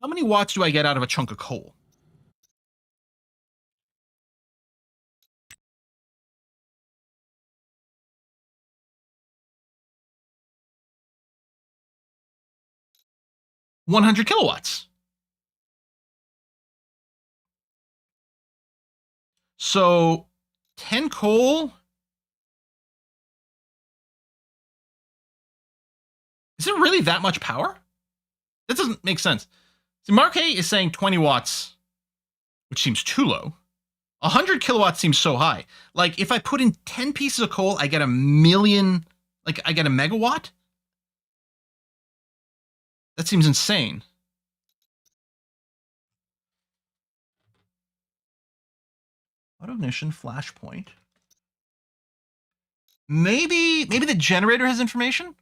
How many watts do I get out of a chunk of coal? $100 kilowatts. So 10 coal. Is it really that much power? That doesn't make sense. See, Mark A is saying 20 watts, which seems too low. 100 kilowatts seems so high. Like, if I put in 10 pieces of coal, I get a million, like, I get a megawatt? That seems insane. Auto ignition, flashpoint. Maybe the generator has information?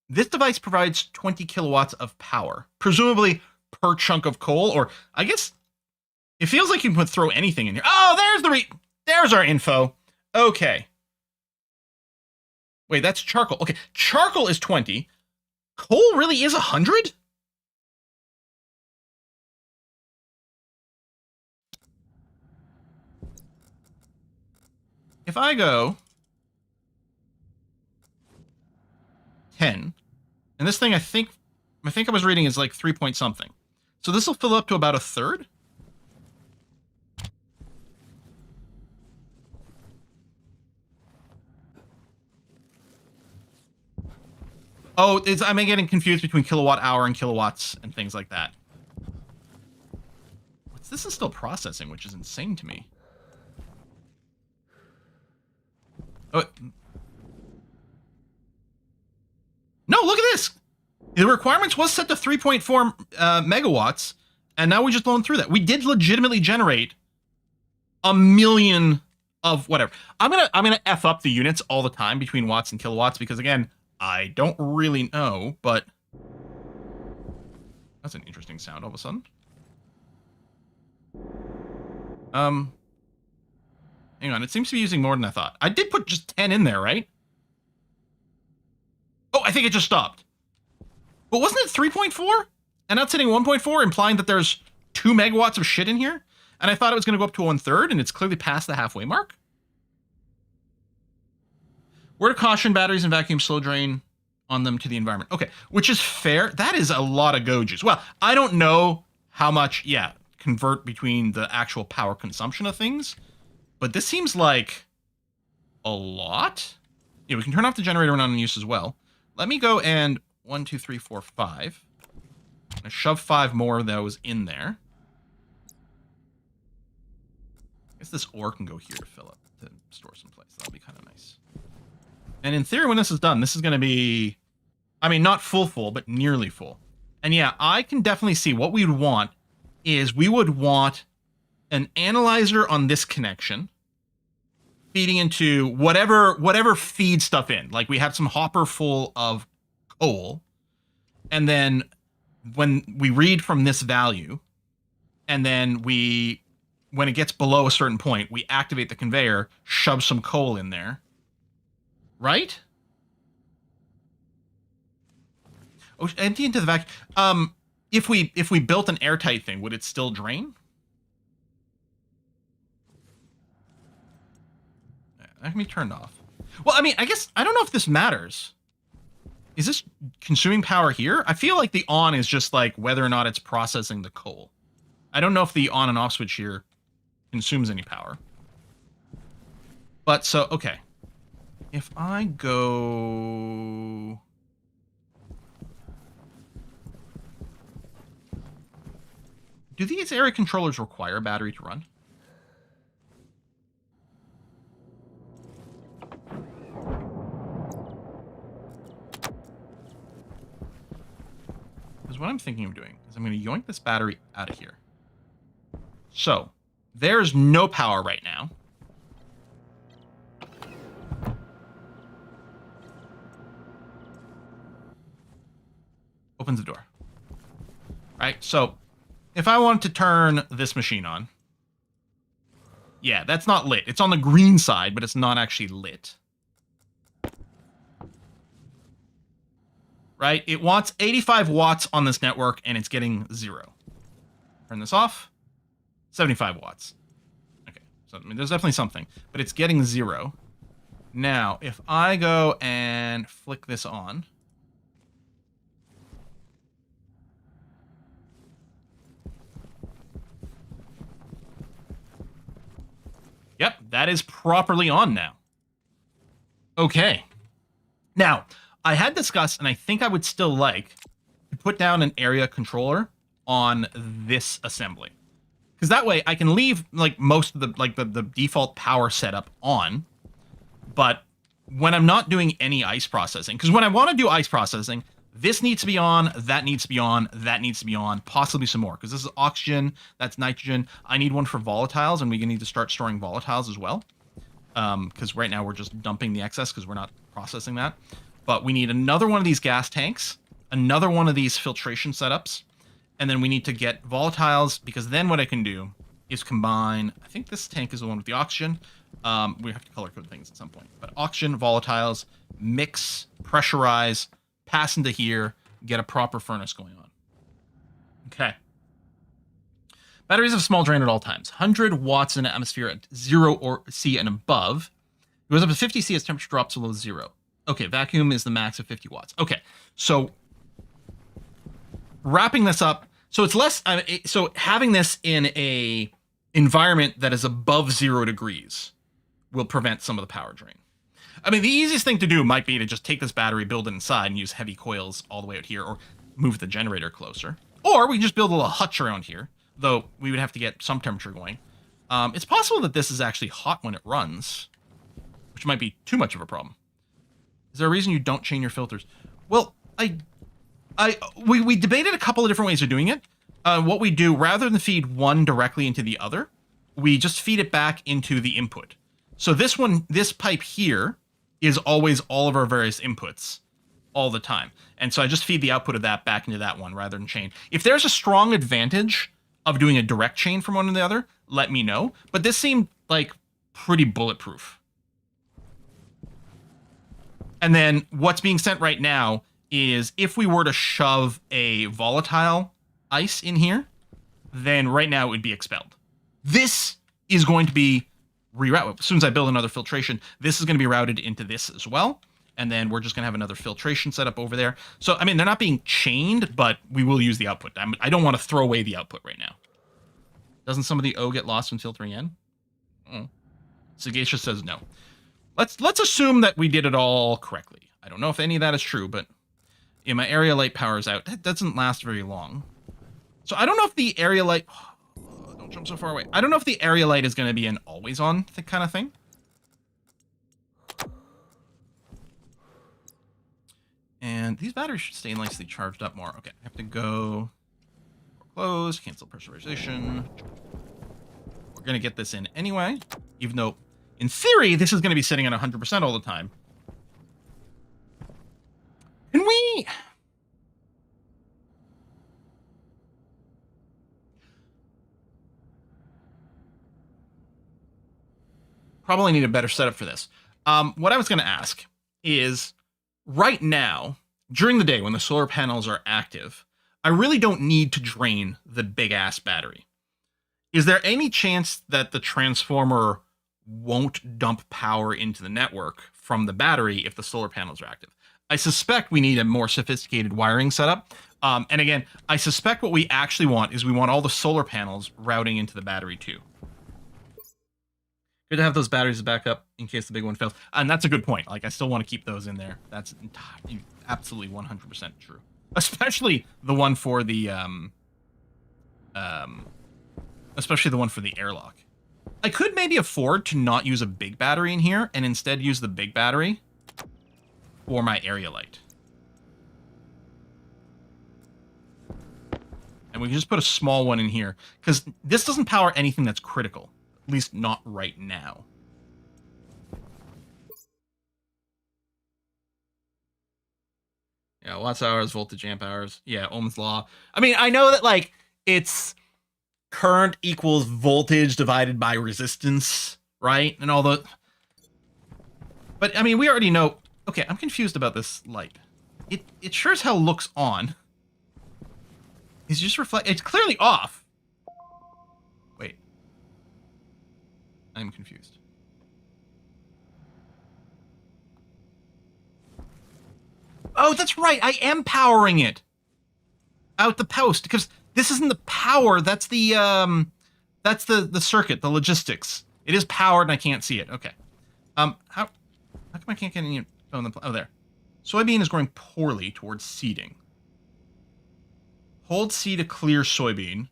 This device provides 20 kilowatts of power, presumably per chunk of coal, or I guess it feels like you can throw anything in here. Oh, there's our info. Okay. Wait, that's charcoal. Okay, charcoal is 20. Coal really is 100? If I go 10, and this thing I think I was reading is like 3 point something. So this will fill up to about a third. Oh, I'm getting confused between kilowatt hour and kilowatts and things like that. This is still processing, which is insane to me. Oh, no, look at this. The requirements was set to 3.4 megawatts, and now we just blown through that. We did legitimately generate a million of whatever. I'm gonna F up the units all the time between watts and kilowatts because, again, I don't really know, but that's an interesting sound all of a sudden. Hang on, it seems to be using more than I thought. I did put just 10 in there, right? Oh, I think it just stopped. But wasn't it 3.4? And now it's hitting 1.4, implying that there's 2 megawatts of shit in here? And I thought it was going to go up to 1/3, and it's clearly past the halfway mark. Word of caution, batteries and vacuum slow drain on them to the environment. Okay, which is fair. That is a lot of go juice. Well, I don't know how much, convert between the actual power consumption of things, but this seems like a lot. Yeah, we can turn off the generator when on use as well. Let me go and 1, 2, 3, 4, 5. I'm gonna shove 5 more of those in there. I guess this ore can go here to fill up, to store someplace. That'll be kind of nice. And in theory, when this is done, this is going to be, I mean, not full, but nearly full. And yeah, I can definitely see what we would want is we would want an analyzer on this connection feeding into whatever feeds stuff in. Like we have some hopper full of coal, and then when we read from this value, and then when it gets below a certain point, we activate the conveyor, shove some coal in there. Right? Oh, empty into the vacuum. If we built an airtight thing, would it still drain? That can be turned off. Well, I mean, I guess, I don't know if this matters. Is this consuming power here? I feel like the on is just like whether or not it's processing the coal. I don't know if the on and off switch here consumes any power. But so, okay. If I go... Do these area controllers require a battery to run? Because what I'm thinking of doing is I'm going to yoink this battery out of here. So, there's no power right now. Opens the door. Right? So, if I wanted to turn this machine on, yeah, that's not lit. It's on the green side, but it's not actually lit. Right? It wants 85 watts on this network, and it's getting 0. Turn this off. 75 watts. Okay, so I mean, there's definitely something, but it's getting 0. Now, if I go and flick this on... Yep, that is properly on now. Okay. Now, I had discussed, and I think I would still like, to put down an area controller on this assembly. Because that way I can leave like most of the default power setup on. But when I'm not doing any ice processing, because when I want to do ice processing, this needs to be on, that needs to be on, that needs to be on, possibly some more. Because this is oxygen, that's nitrogen. I need one for volatiles, and we need to start storing volatiles as well. Because right now we're just dumping the excess because we're not processing that. But we need another one of these gas tanks, another one of these filtration setups, and then we need to get volatiles, because then what I can do is combine, I think this tank is the one with the oxygen. We have to color code things at some point. But oxygen, volatiles, mix, pressurize, pass into here, get a proper furnace going on. Okay. Batteries have small drain at all times. 100 watts in an atmosphere at 0 or C and above. It goes up to 50 C as temperature drops below 0. Okay, vacuum is the max of 50 watts. Okay, so wrapping this up, so it's less, so having this in a environment that is above 0 degrees will prevent some of the power drain. I mean, the easiest thing to do might be to just take this battery, build it inside, and use heavy coils all the way out here, or move the generator closer. Or we can just build a little hutch around here, though we would have to get some temperature going. It's possible that this is actually hot when it runs, which might be too much of a problem. Is there a reason you don't chain your filters? Well, we debated a couple of different ways of doing it. What we do, rather than feed one directly into the other, we just feed it back into the input. So this pipe here is always all of our various inputs all the time. And so I just feed the output of that back into that one rather than chain. If there's a strong advantage of doing a direct chain from one to the other, let me know. But this seemed like pretty bulletproof. And then what's being sent right now is if we were to shove a volatile ice in here, then right now it would be expelled. This is going to be rerouted. As soon as I build another filtration, this is going to be routed into this as well. And then we're just going to have another filtration setup over there. So, I mean, they're not being chained, but we will use the output. I don't want to throw away the output right now. Doesn't some of the O get lost when filtering in? Oh. Sagacious says no. Let's assume that we did it all correctly. I don't know if any of that is true, but yeah, my area light powers out. That doesn't last very long. So I don't know if the area light... Oh, don't jump so far away. I don't know if the area light is going to be an always on kind of thing. And these batteries should stay nicely charged up more. Okay, I have to go close, cancel pressurization. We're going to get this in anyway, even though in theory this is going to be sitting at 100% all the time. Can we... Probably need a better setup for this. What I was going to ask is, right now, during the day when the solar panels are active, I really don't need to drain the big-ass battery. Is there any chance that the transformer won't dump power into the network from the battery if the solar panels are active. I suspect we need a more sophisticated wiring setup. And again, I suspect what we actually want is we want all the solar panels routing into the battery too. Good to have those batteries as backup in case the big one fails. And that's a good point. Like, I still want to keep those in there. That's absolutely 100% true. Especially the one for the, especially the one for the airlock. I could maybe afford to not use a big battery in here and instead use the big battery for my area light. And we can just put a small one in here, because this doesn't power anything that's critical. At least not right now. Yeah, watts hours, voltage amp hours. Yeah, Ohm's law. I mean, I know that, like, it's current equals voltage divided by resistance, right? And all the... But, I mean, we already know... Okay, I'm confused about this light. It sure as hell looks on. It's just reflect... It's clearly off. Wait. I'm confused. Oh, that's right. I am powering it out the post, because this isn't the power. That's the circuit, the logistics. It is powered and I can't see it. Okay. How come I can't get any? Oh, there. Soybean is growing poorly towards seeding. Hold C to clear soybean.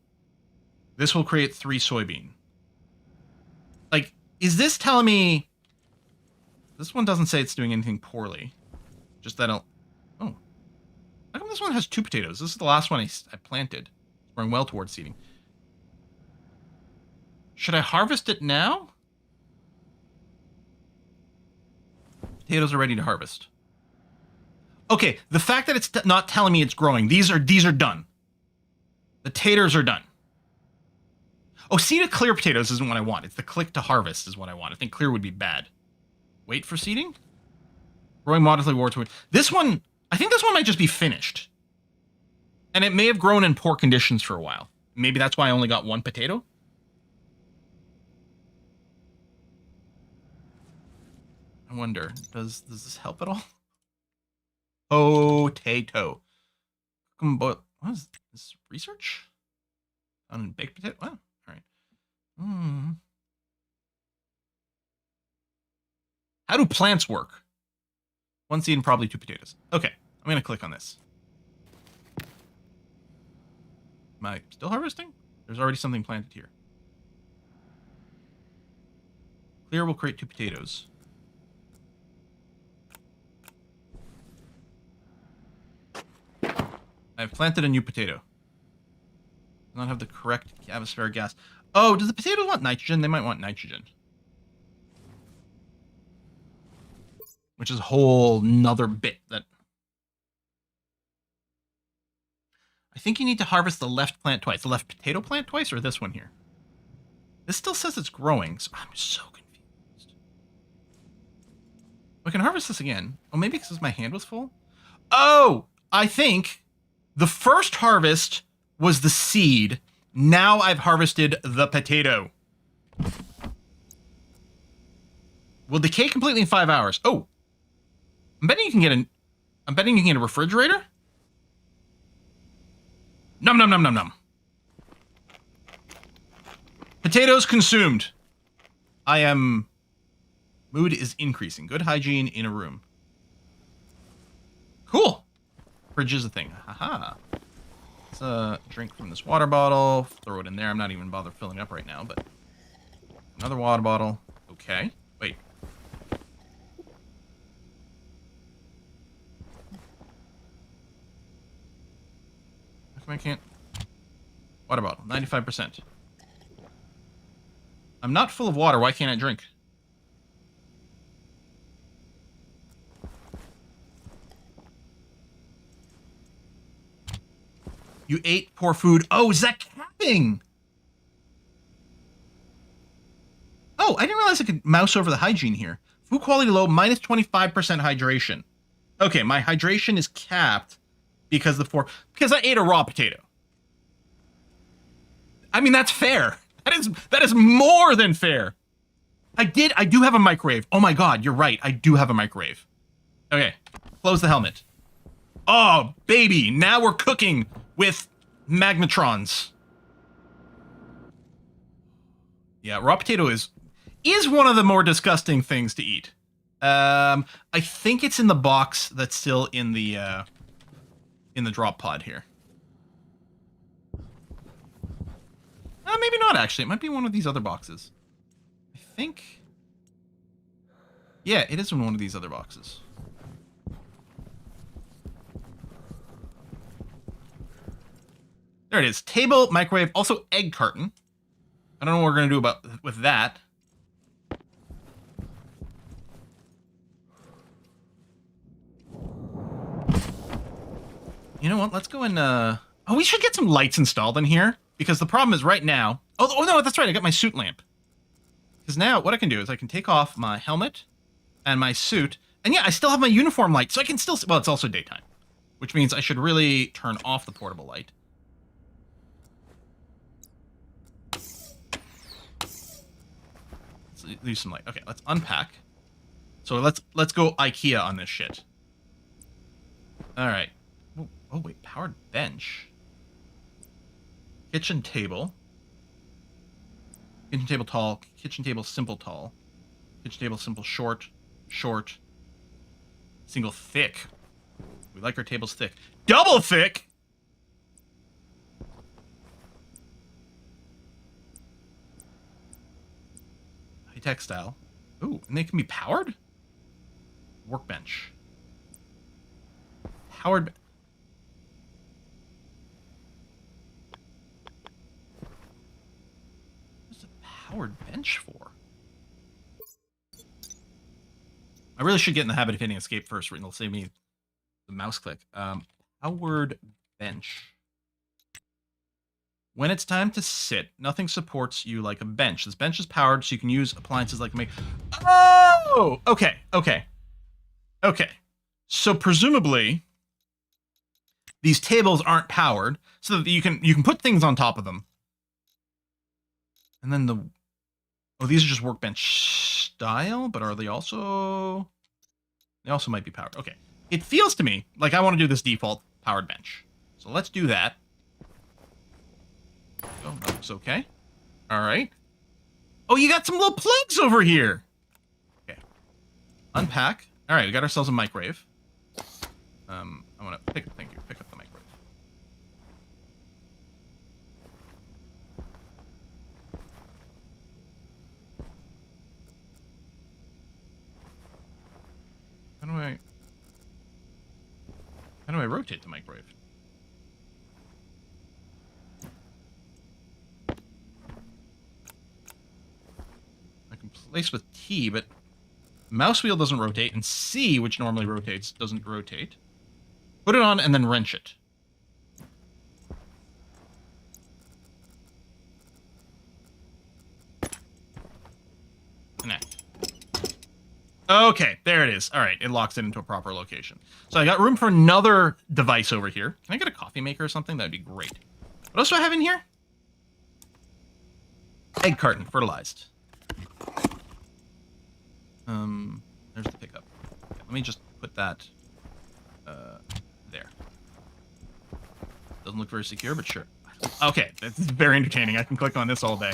This will create 3 soybean. Like, is this telling me... This one doesn't say it's doing anything poorly. Just that I'll... Oh. How come this one has 2 potatoes? This is the last one I planted. It's growing well towards seeding. Should I harvest it now? Potatoes are ready to harvest. Okay, the fact that it's not telling me it's growing. These are done. The taters are done. Oh, seed to clear potatoes isn't what I want. It's the click to harvest is what I want. I think clear would be bad. Wait for seeding? Growing modestly toward... This one... I think this one might just be finished. And it may have grown in poor conditions for a while. Maybe that's why I only got 1 potato? I wonder, does this help at all? Potato. What is this? Research? On baked potato? Wow. All right. How do plants work? 1 seed and probably 2 potatoes. Okay, I'm going to click on this. Am I still harvesting? There's already something planted here. Clear will create 2 potatoes. I've planted a new potato. Do not have the correct atmospheric gas. Oh, does the potato want nitrogen? They might want nitrogen. Which is a whole nother bit that... I think you need to harvest the left plant twice. The left potato plant twice, or this one here? This still says it's growing, so I'm so confused. We can harvest this again. Oh, maybe because my hand was full? Oh, I think the first harvest was the seed. Now I've harvested the potato. Will decay completely in 5 hours. Oh, I'm betting you can get a refrigerator. Num num num num num. Potatoes consumed. Mood is increasing. Good hygiene in a room. Cool. Fridge is a thing. Haha. Let's drink from this water bottle. Throw it in there. I'm not even bothered filling it up right now, but another water bottle. Okay. Wait. How come I can't? Water bottle. 95%. I'm not full of water. Why can't I drink? You ate poor food. Oh, is that capping? Oh, I didn't realize I could mouse over the hygiene here. Food quality low, minus 25% hydration. Okay, my hydration is capped because I ate a raw potato. I mean, that's fair. That is more than fair. I do have a microwave. Oh my god, you're right. I do have a microwave. Okay, close the helmet. Oh, baby, now we're cooking with magnetrons. Yeah, raw potato is one of the more disgusting things to eat. I think it's in the box that's still in the drop pod here. Maybe not, actually. It might be one of these other boxes. I think... Yeah, it is in one of these other boxes. There it is. Table, microwave, also egg carton. I don't know what we're going to do with that. You know what? Let's go and... Oh, we should get some lights installed in here. Because the problem is right now... Oh, no, that's right. I got my suit lamp. Because now what I can do is I can take off my helmet and my suit. And yeah, I still have my uniform light. So I can still... Well, it's also daytime. Which means I should really turn off the portable light. Let's leave some light. Okay, let's unpack. So let's go IKEA on this shit. All right. Oh, wait. Powered bench. Kitchen table. Kitchen table tall. Kitchen table simple tall. Kitchen table simple short. Short. Single thick. We like our tables thick. Double thick! High textile. Ooh, and they can be powered? Workbench. Powered... Powered bench for? I really should get in the habit of hitting escape first, or it'll save me the mouse click. Powered bench. When it's time to sit, nothing supports you like a bench. This bench is powered, so you can use appliances like me. Oh! Okay. So presumably, these tables aren't powered, so that you can put things on top of them. And then oh, these are just workbench style, but are they also... They also might be powered. Okay. It feels to me like I want to do this default powered bench. So let's do that. Oh, that looks okay. All right. Oh, you got some little plugs over here. Okay. Unpack. All right, we got ourselves a microwave. I want to pick up the microwave. How do I rotate the microwave? I can place with T, but mouse wheel doesn't rotate, and C, which normally rotates, doesn't rotate. Put it on and then wrench it. Connect. Okay, there it is. All right, it locks it into a proper location. So I got room for another device over here. Can I get a coffee maker or something? That'd be great. What else do I have in here? Egg carton, fertilized. There's the pickup. Okay, let me just put that there. Doesn't look very secure, but sure. Okay, that's very entertaining. I can click on this all day.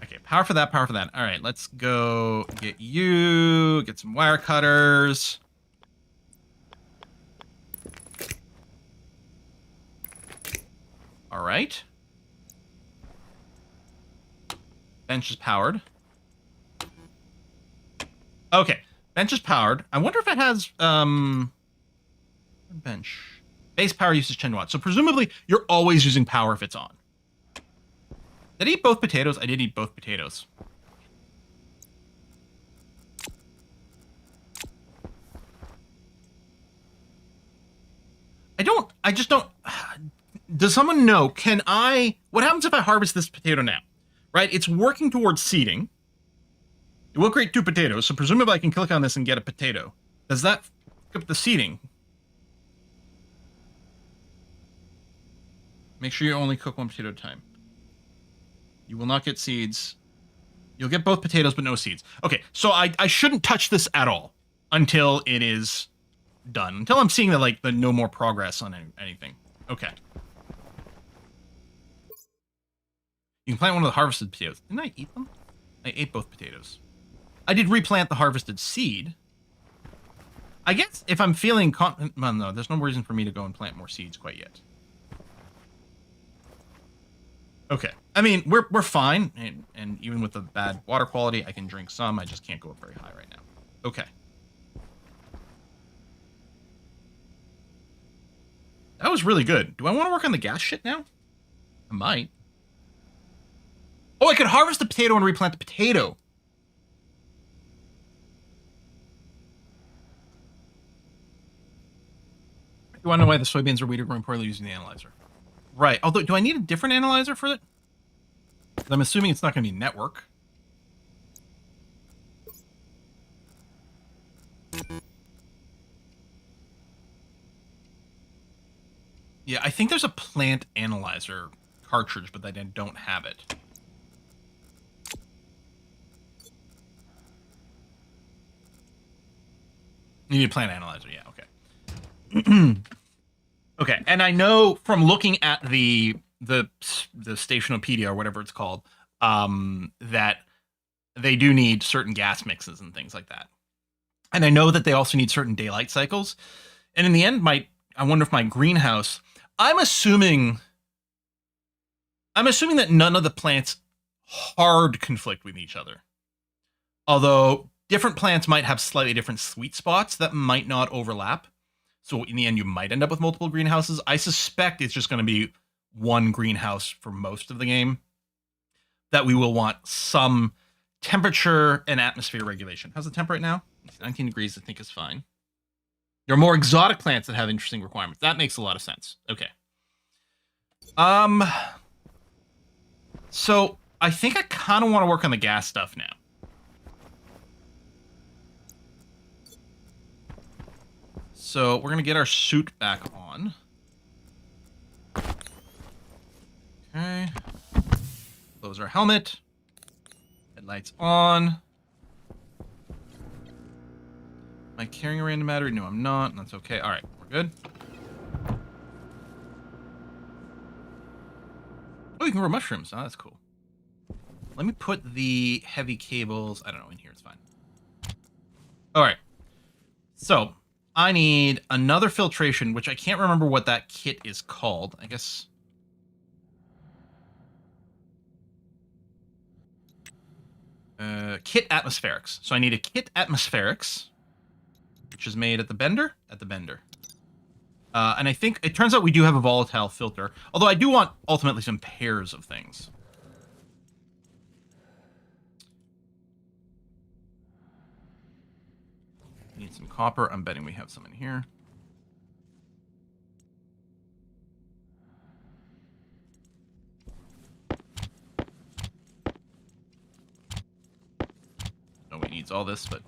Okay, power for that, power for that. All right, let's go get you, get some wire cutters. All right. Bench is powered. Okay, bench is powered. I wonder if it has, bench. Base power usage 10 watts. So presumably, you're always using power if it's on. Did I eat both potatoes? I did eat both potatoes. I just don't... Does someone know, what happens if I harvest this potato now? Right, it's working towards seeding. It will create 2 potatoes, so presumably I can click on this and get a potato. Does that pick up the seeding? Make sure you only cook 1 potato at a time. You will not get seeds You'll get both potatoes, but no seeds. Okay, so I shouldn't touch this at all until it is done. Until I'm seeing that, like, the no more progress on anything. Okay. You can plant one of the harvested potatoes. Didn't I eat them? I ate both potatoes. I did replant the harvested seed. I guess if I'm feeling confident... Well, no, there's no reason for me to go and plant more seeds quite yet. Okay. I mean, we're fine. And even with the bad water quality, I can drink some. I just can't go up very high right now. Okay. That was really good. Do I want to work on the gas shit now? I might. Oh, I could harvest the potato and replant the potato. You want to know why the soybeans or wheat are growing poorly using the analyzer? Right. Although, do I need a different analyzer for it? I'm assuming it's not going to be network. Yeah, I think there's a plant analyzer cartridge, but I don't have it. You need a plant analyzer, yeah, okay. Okay, and I know from looking at the Stationopedia or whatever it's called, that they do need certain gas mixes and things like that. And I know that they also need certain daylight cycles. And in the end, I wonder if my greenhouse... I'm assuming that none of the plants hard conflict with each other. Although different plants might have slightly different sweet spots that might not overlap. So in the end, you might end up with multiple greenhouses. I suspect it's just going to be one greenhouse for most of the game. That we will want some temperature and atmosphere regulation. How's the temp right now? 19 degrees, I think, is fine. There are more exotic plants that have interesting requirements. That makes a lot of sense. Okay. So I think I kind of want to work on the gas stuff now. So we're going to get our suit back on. Okay. Close our helmet. Headlights on. Am I carrying a random battery? No, I'm not. That's okay. All right, we're good. Oh, you can grow mushrooms. Oh, that's cool. Let me put the heavy cables... I don't know, in here. It's fine. All right. So, I need another filtration, which I can't remember what that kit is called. I guess... kit atmospherics. So I need a kit atmospherics, which is made at the bender? At the bender. And I think it turns out we do have a volatile filter, although I do want ultimately some pairs of things. Need some copper. I'm betting we have some in here. Nobody needs all this, but...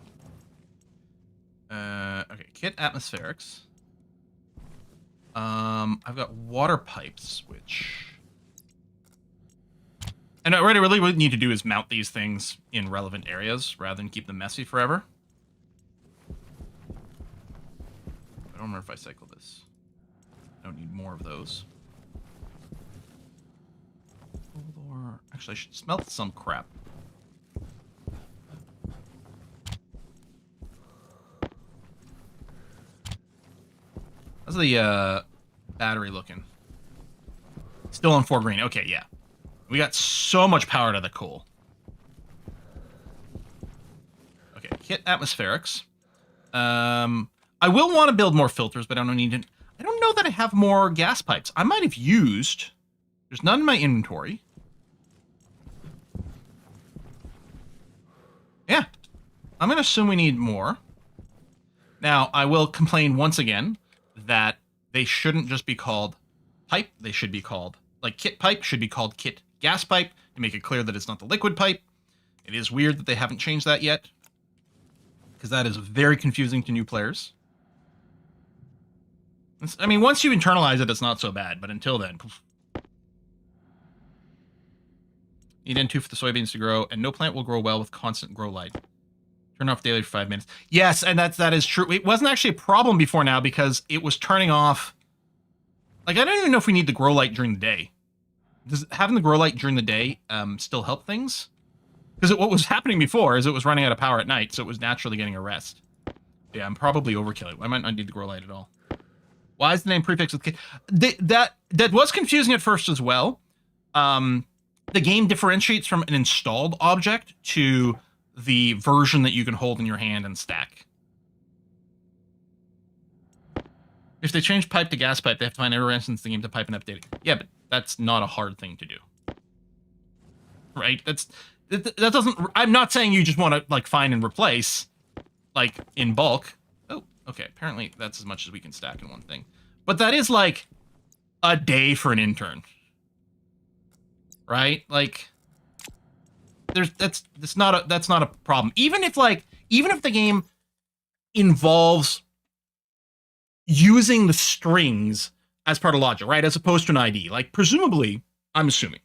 okay, kit atmospherics. I've got water pipes, which... And what I really would need to do is mount these things in relevant areas, rather than keep them messy forever. I don't remember if I cycle this. I don't need more of those. Actually, I should smelt some crap. How's the battery looking? Still on 4 green. Okay, yeah. We got so much power to the coal. Okay, kit atmospherics. I will want to build more filters, but I don't need to... I don't know that I have more gas pipes. I might have used... There's none in my inventory. Yeah. I'm going to assume we need more. Now, I will complain once again that they shouldn't just be called pipe. They should be called... Like, kit pipe should be called kit gas pipe to make it clear that it's not the liquid pipe. It is weird that they haven't changed that yet, because that is very confusing to new players. I mean, once you internalize it, it's not so bad, but until then... Need N2 for the soybeans to grow, and no plant will grow well with constant grow light. Turn off daily for 5 minutes. Yes, and that is true. It wasn't actually a problem before now because it was turning off. Like, I don't even know if we need the grow light during the day. Does having the grow light during the day still help things? Because what was happening before is it was running out of power at night, so it was naturally getting a rest. Yeah, I'm probably overkilling. I might not need the grow light at all. Why is the name prefixed with K? That was confusing at first as well. The game differentiates from an installed object to the version that you can hold in your hand and stack. If they change pipe to gas pipe, they have to find every instance in the game to pipe and update it. Yeah, but that's not a hard thing to do. Right? That doesn't... I'm not saying you just want to, like, find and replace, like, in bulk. Oh, okay. Apparently that's as much as we can stack in one thing. But that is, like, a day for an intern. Right? Like, that's not a problem. Even if the game involves using the strings as part of logic, right? As opposed to an ID. Like, presumably, I'm assuming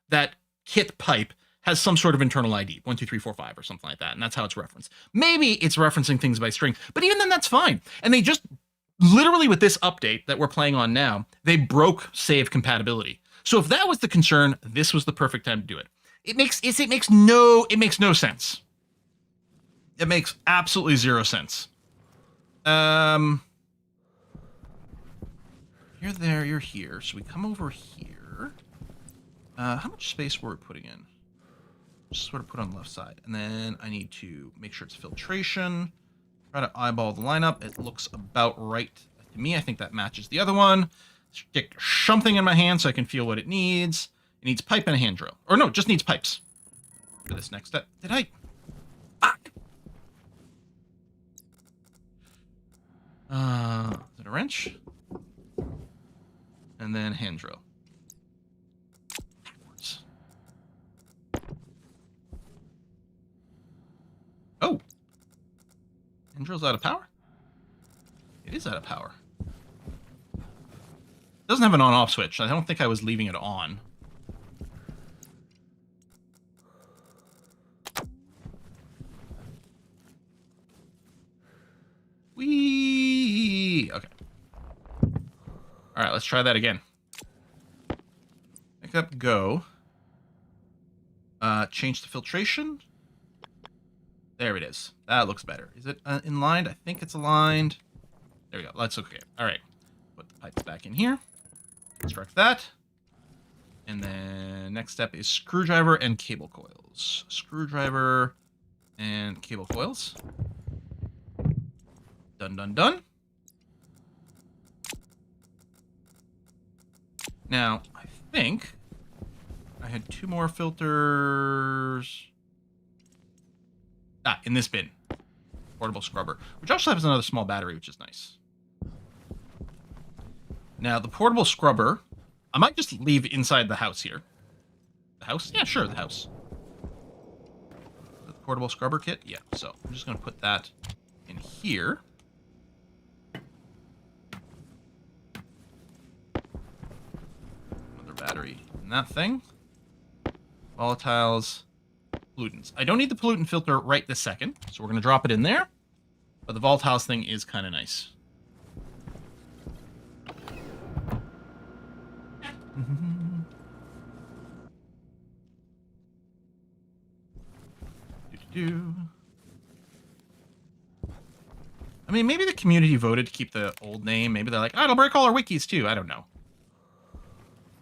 that kit pipe has some sort of internal ID, 1, 2, 3, 4, 5, or something like that, and that's how it's referenced. Maybe it's referencing things by string, but even then, that's fine. And they just literally with this update that we're playing on now, they broke save compatibility. So if that was the concern, this was the perfect time to do it. It makes no sense. It makes absolutely zero sense. You're there, you're here. So we come over here. How much space were we putting in? Just sort of put on the left side. And then I need to make sure it's filtration. Try to eyeball the lineup. It looks about right to me. I think that matches the other one. Stick something in my hand so I can feel what it needs. It needs pipe and a hand drill. Or no, just needs pipes. For this next step. Did I... Fuck! Is it a wrench? And then hand drill. Backwards. Oh! Hand drill's out of power? It is out of power. It doesn't have an on-off switch. I don't think I was leaving it on. Whee! Okay. Alright, let's try that again. Pick up, go. Change the filtration. There it is. That looks better. Is it inlined? I think it's aligned. There we go. That's okay. Alright. Put the pipes back in here. Construct that. And then next step is screwdriver and cable coils. Screwdriver and cable coils. Done, done, done. Now, I think I had 2 more filters. In this bin. Portable scrubber. Which also has another small battery, which is nice. Now, the portable scrubber, I might just leave inside the house here. The house? Yeah, sure, the house. The portable scrubber kit? Yeah, so I'm just going to put that in here. Another battery in that thing. Volatiles. Pollutants. I don't need the pollutant filter right this second, so we're going to drop it in there. But the volatiles thing is kind of nice. I mean, maybe the community voted to keep the old name. Maybe they're like, oh, it'll break all our wikis too. I don't know.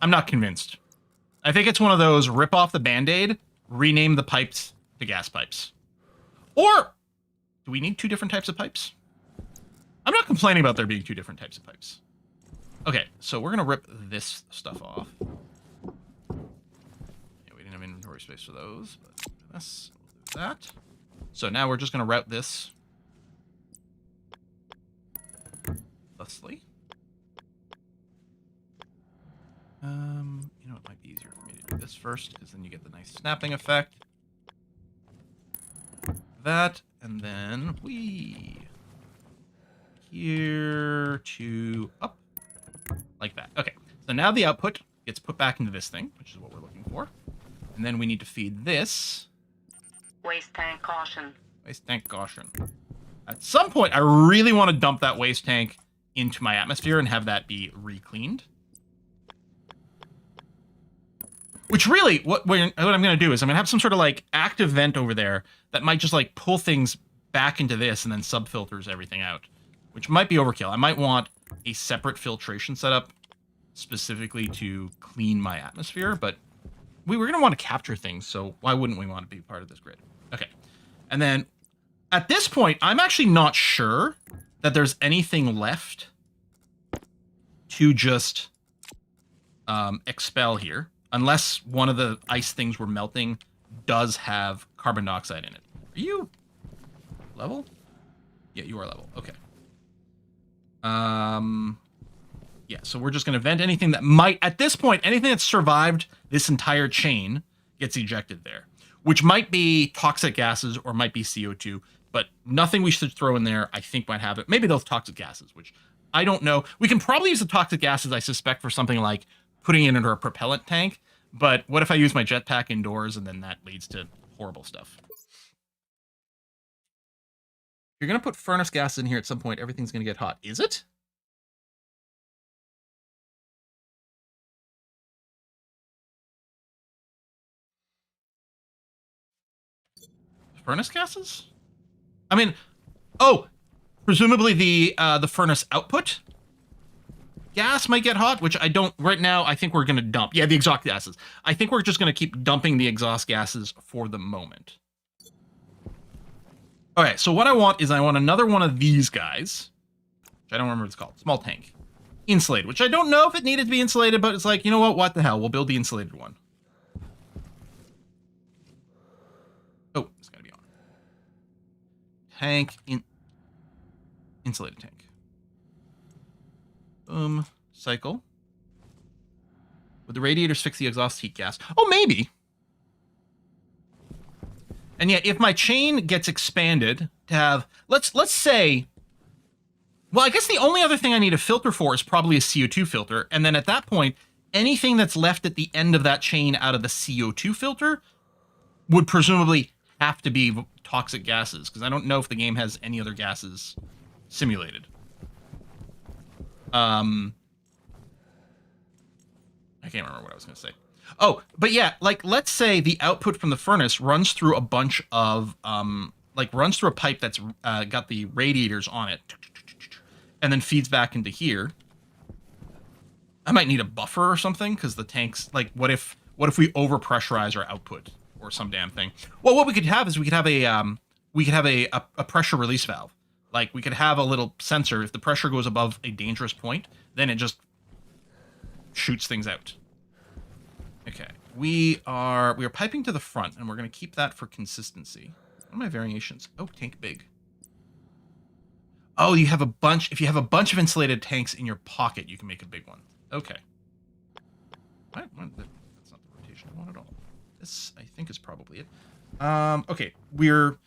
I'm not convinced. I think it's one of those rip off the Band-Aid, rename the pipes to gas pipes. Or, do we need 2 different types of pipes? I'm not complaining about there being 2 different types of pipes. Okay, so we're going to rip this stuff off. Yeah, we didn't have inventory space for those, but this, we'll do that. So now we're just going to route this thusly. You know, it might be easier for me to do this first, because then you get the nice snapping effect. That, and then we here to up, like that. Okay, so now the output gets put back into this thing, which is what we're looking for. And then we need to feed this. Waste tank caution. Waste tank caution. At some point, I really want to dump that waste tank into my atmosphere and have that be re-cleaned. Which really, what I'm going to do is I'm going to have some sort of like active vent over there that might just like pull things back into this and then sub-filters everything out. Which might be overkill. I might want a separate filtration setup specifically to clean my atmosphere, but we were going to want to capture things, so why wouldn't we want to be part of this grid? Okay. And then at this point, I'm actually not sure that there's anything left to just expel here, unless one of the ice things we're melting does have carbon dioxide in it. Are you level? Yeah, you are level. Okay. Yeah, so we're just going to vent anything that might, at this point, anything that's survived this entire chain gets ejected there, which might be toxic gases or might be CO2, but nothing we should throw in there, I think, might have it. Maybe those toxic gases, which I don't know. We can probably use the toxic gases, I suspect, for something like putting it into a propellant tank, but what if I use my jetpack indoors and then that leads to horrible stuff? You're going to put furnace gas in here at some point, everything's going to get hot. Is it? Furnace gases? I mean, oh, presumably the furnace output gas might get hot, which I don't, right now, I think we're going to dump. Yeah, the exhaust gases. I think we're just going to keep dumping the exhaust gases for the moment. Okay, so what I want is I want another one of these guys, which I don't remember what it's called, small tank, insulated, which I don't know if it needed to be insulated, but it's like, you know what the hell, we'll build the insulated one. Oh, it's got to be on. Tank, insulated tank. Boom, cycle. Would the radiators fix the exhaust heat gas? Oh, maybe. And yet, if my chain gets expanded to have, let's say, well, I guess the only other thing I need a filter for is probably a CO2 filter. And then at that point, anything that's left at the end of that chain out of the CO2 filter would presumably have to be toxic gases, because I don't know if the game has any other gases simulated. I can't remember what I was going to say. Oh, but yeah, like, let's say the output from the furnace runs through a bunch of, runs through a pipe that's got the radiators on it, and then feeds back into here. I might need a buffer or something, because the tanks, like, what if we overpressurize our output or some damn thing? Well, what we could have is we could have a pressure release valve. Like, we could have a little sensor. If the pressure goes above a dangerous point, then it just shoots things out. Okay, we are piping to the front, and we're going to keep that for consistency. What are my variations? Oh, tank big. Oh, you have a bunch. If you have a bunch of insulated tanks in your pocket, you can make a big one. Okay. What? That's not the rotation I want at all. This, I think, is probably it. Okay, we're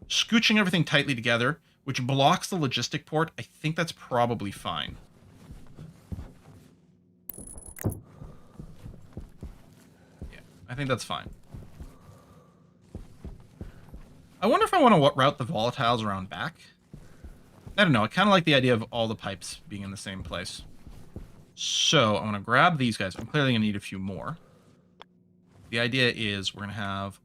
scooching everything tightly together, which blocks the logistic port. I think that's probably fine. I think that's fine. I wonder if I want to route the volatiles around back. I don't know. I kind of like the idea of all the pipes being in the same place. So I want to grab these guys. I'm clearly going to need a few more. The idea is we're going to have...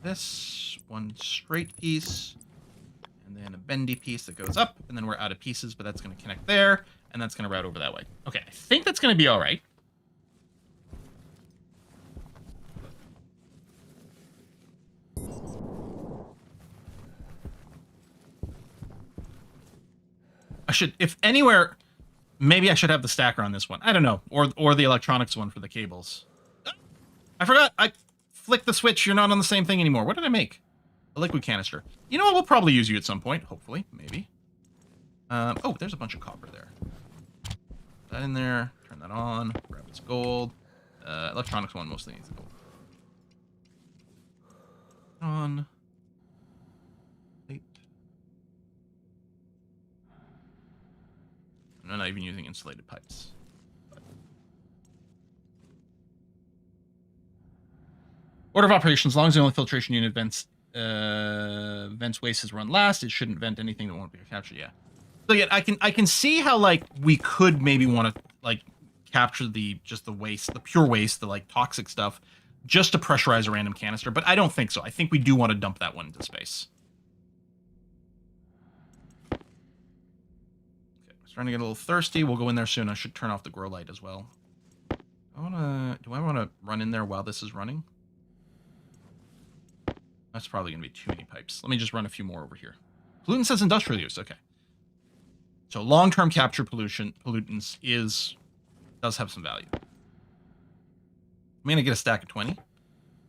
this one straight piece, and then a bendy piece that goes up, and then we're out of pieces, but that's going to connect there, and that's going to route over that way. Okay, I think that's going to be all right. I should, if anywhere, maybe I should have the stacker on this one. I don't know, or the electronics one for the cables. I forgot. I flick the switch, you're not on the same thing anymore. What did I make? A liquid canister. You know what? We'll probably use you at some point. Hopefully. Maybe. Oh, there's a bunch of copper there. Put that in there. Turn that on. Grab its gold. Electronics one mostly needs to go. On. Plate. I'm not even using insulated pipes. Order of operations, as long as the only filtration unit vents waste is run last, it shouldn't vent anything that won't be captured. Yeah. So yeah, I can see how like we could maybe want to like capture the waste, the pure waste, the like toxic stuff, just to pressurize a random canister, but I don't think so. I think we do want to dump that one into space. Okay, I'm starting to get a little thirsty. We'll go in there soon. I should turn off the grow light as well. Do I want to run in there while this is running? That's probably going to be too many pipes. Let me just run a few more over here. Pollutant says industrial use. Okay. So long-term capture pollutants does have some value. I'm going to get a stack of 20. I'm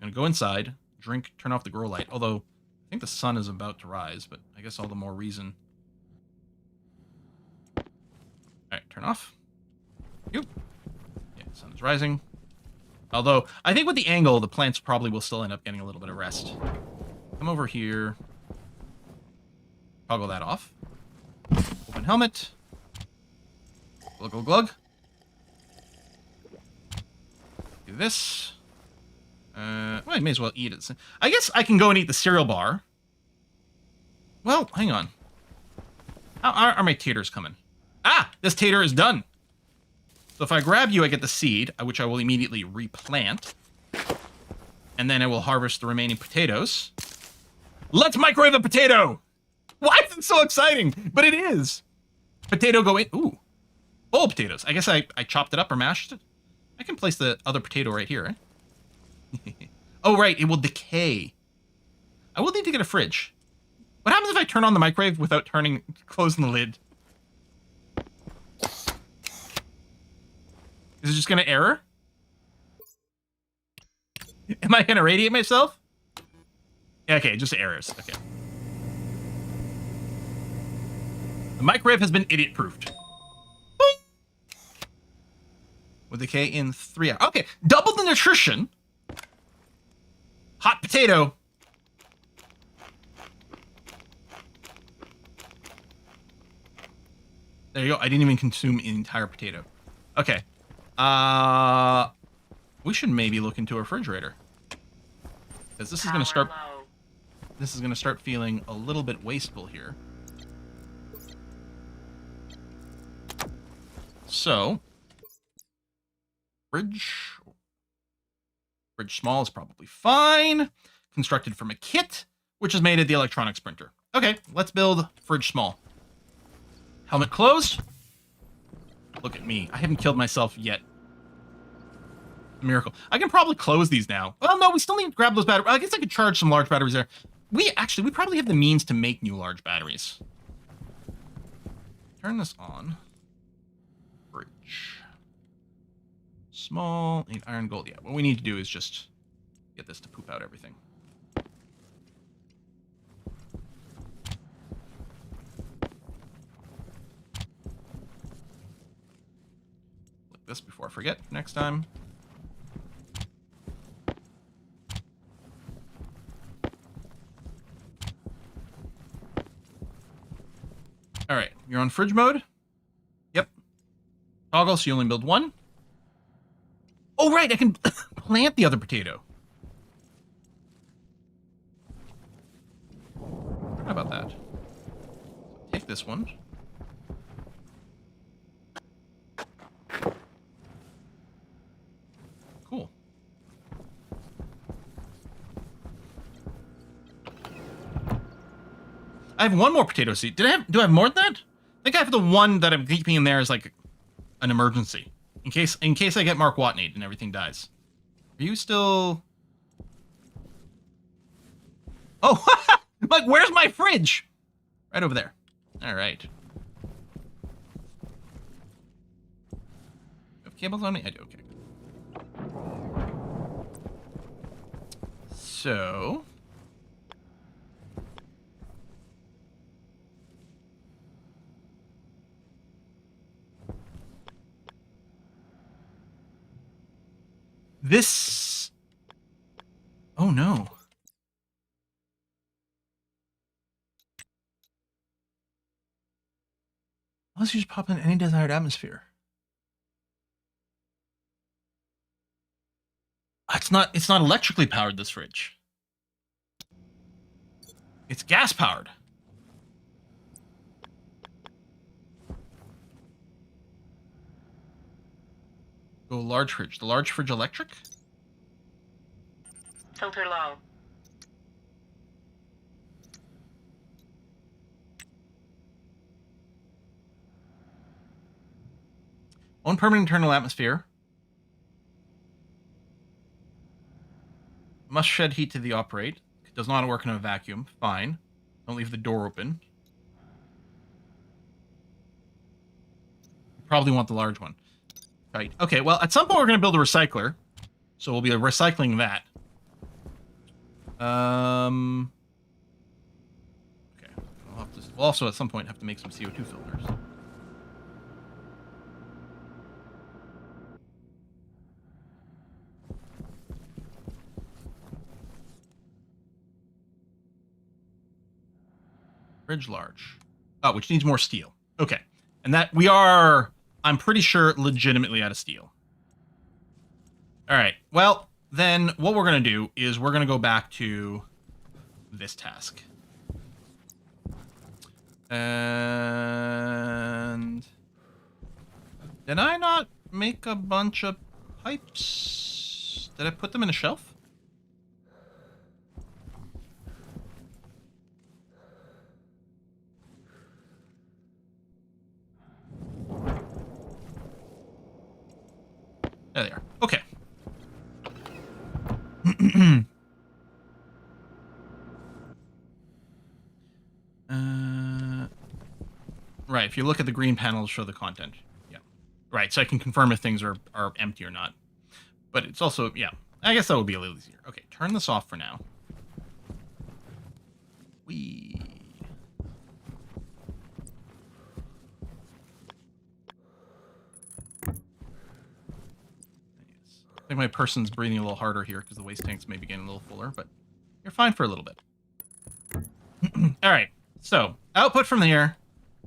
going to go inside, drink, turn off the grow light. Although, I think the sun is about to rise, but I guess all the more reason. All right, turn off. Yeah, the sun is rising. Although, I think with the angle, the plants probably will still end up getting a little bit of rest. Come over here. Toggle that off. Open helmet. Glug, glug, glug. Do this. Well, I may as well eat it. I guess I can go and eat the cereal bar. Well, hang on. How are my taters coming? Ah, this tater is done. So if I grab you, I get the seed, which I will immediately replant. And then I will harvest the remaining potatoes. Let's microwave a potato! Why is it so exciting? But it is. Potato go in. Ooh. Whole potatoes. I guess I chopped it up or mashed it. I can place the other potato right here, eh? Oh, right. It will decay. I will need to get a fridge. What happens if I turn on the microwave without closing the lid? Is it just going to error? Am I going to radiate myself? Okay, just errors. Okay. The microwave has been idiot-proofed. With decay in 3 hours. Okay, double the nutrition. Hot potato. There you go. I didn't even consume an entire potato. Okay. We should maybe look into a refrigerator. Because this is going to start... This is going to start feeling a little bit wasteful here. So, fridge small is probably fine. Constructed from a kit, which is made at the electronics printer. Okay, let's build fridge small. Helmet closed. Look at me. I haven't killed myself yet. Miracle. I can probably close these now. Well, no, we still need to grab those batteries. I guess I could charge some large batteries there. We probably have the means to make new large batteries. Turn this on. Fridge. Small, 8 iron gold. Yeah, what we need to do is just get this to poop out everything. Like this before I forget next time. All right, you're on fridge mode. Yep. Toggle, so you only build one. Oh, right, I can plant the other potato. How about that? Take this one. Cool. I have one more potato seed. Do I have more than that? I think I have the one that I'm keeping in there as like an emergency. In case I get Mark Watney and everything dies. Are you still... Oh, like, where's my fridge? Right over there. All right. You have cables on me? I do, okay. So... This... Oh, no. Unless you just pop in any desired atmosphere. It's not electrically powered, this fridge. It's gas powered. Go large fridge. The large fridge electric? Filter low. Own permanent internal atmosphere. Must shed heat to the operate. It does not work in a vacuum. Fine. Don't leave the door open. You probably want the large one. Right. Okay, well, at some point we're going to build a recycler. So we'll be recycling that. Okay. We'll also at some point have to make some CO2 filters. Fridge large. Oh, which needs more steel. Okay. And that we are, I'm pretty sure, legitimately out of steel. All right. Well, then what we're going to do is we're going to go back to this task. And did I not make a bunch of pipes? Did I put them in a shelf? There they are. Okay. Right, if you look at the green panel, it'll show the content. Yeah. Right, so I can confirm if things are empty or not. But it's also, yeah, I guess that would be a little easier. Okay, turn this off for now. Whee. I think my person's breathing a little harder here because the waste tanks may be getting a little fuller, but you're fine for a little bit. All right, so output from there,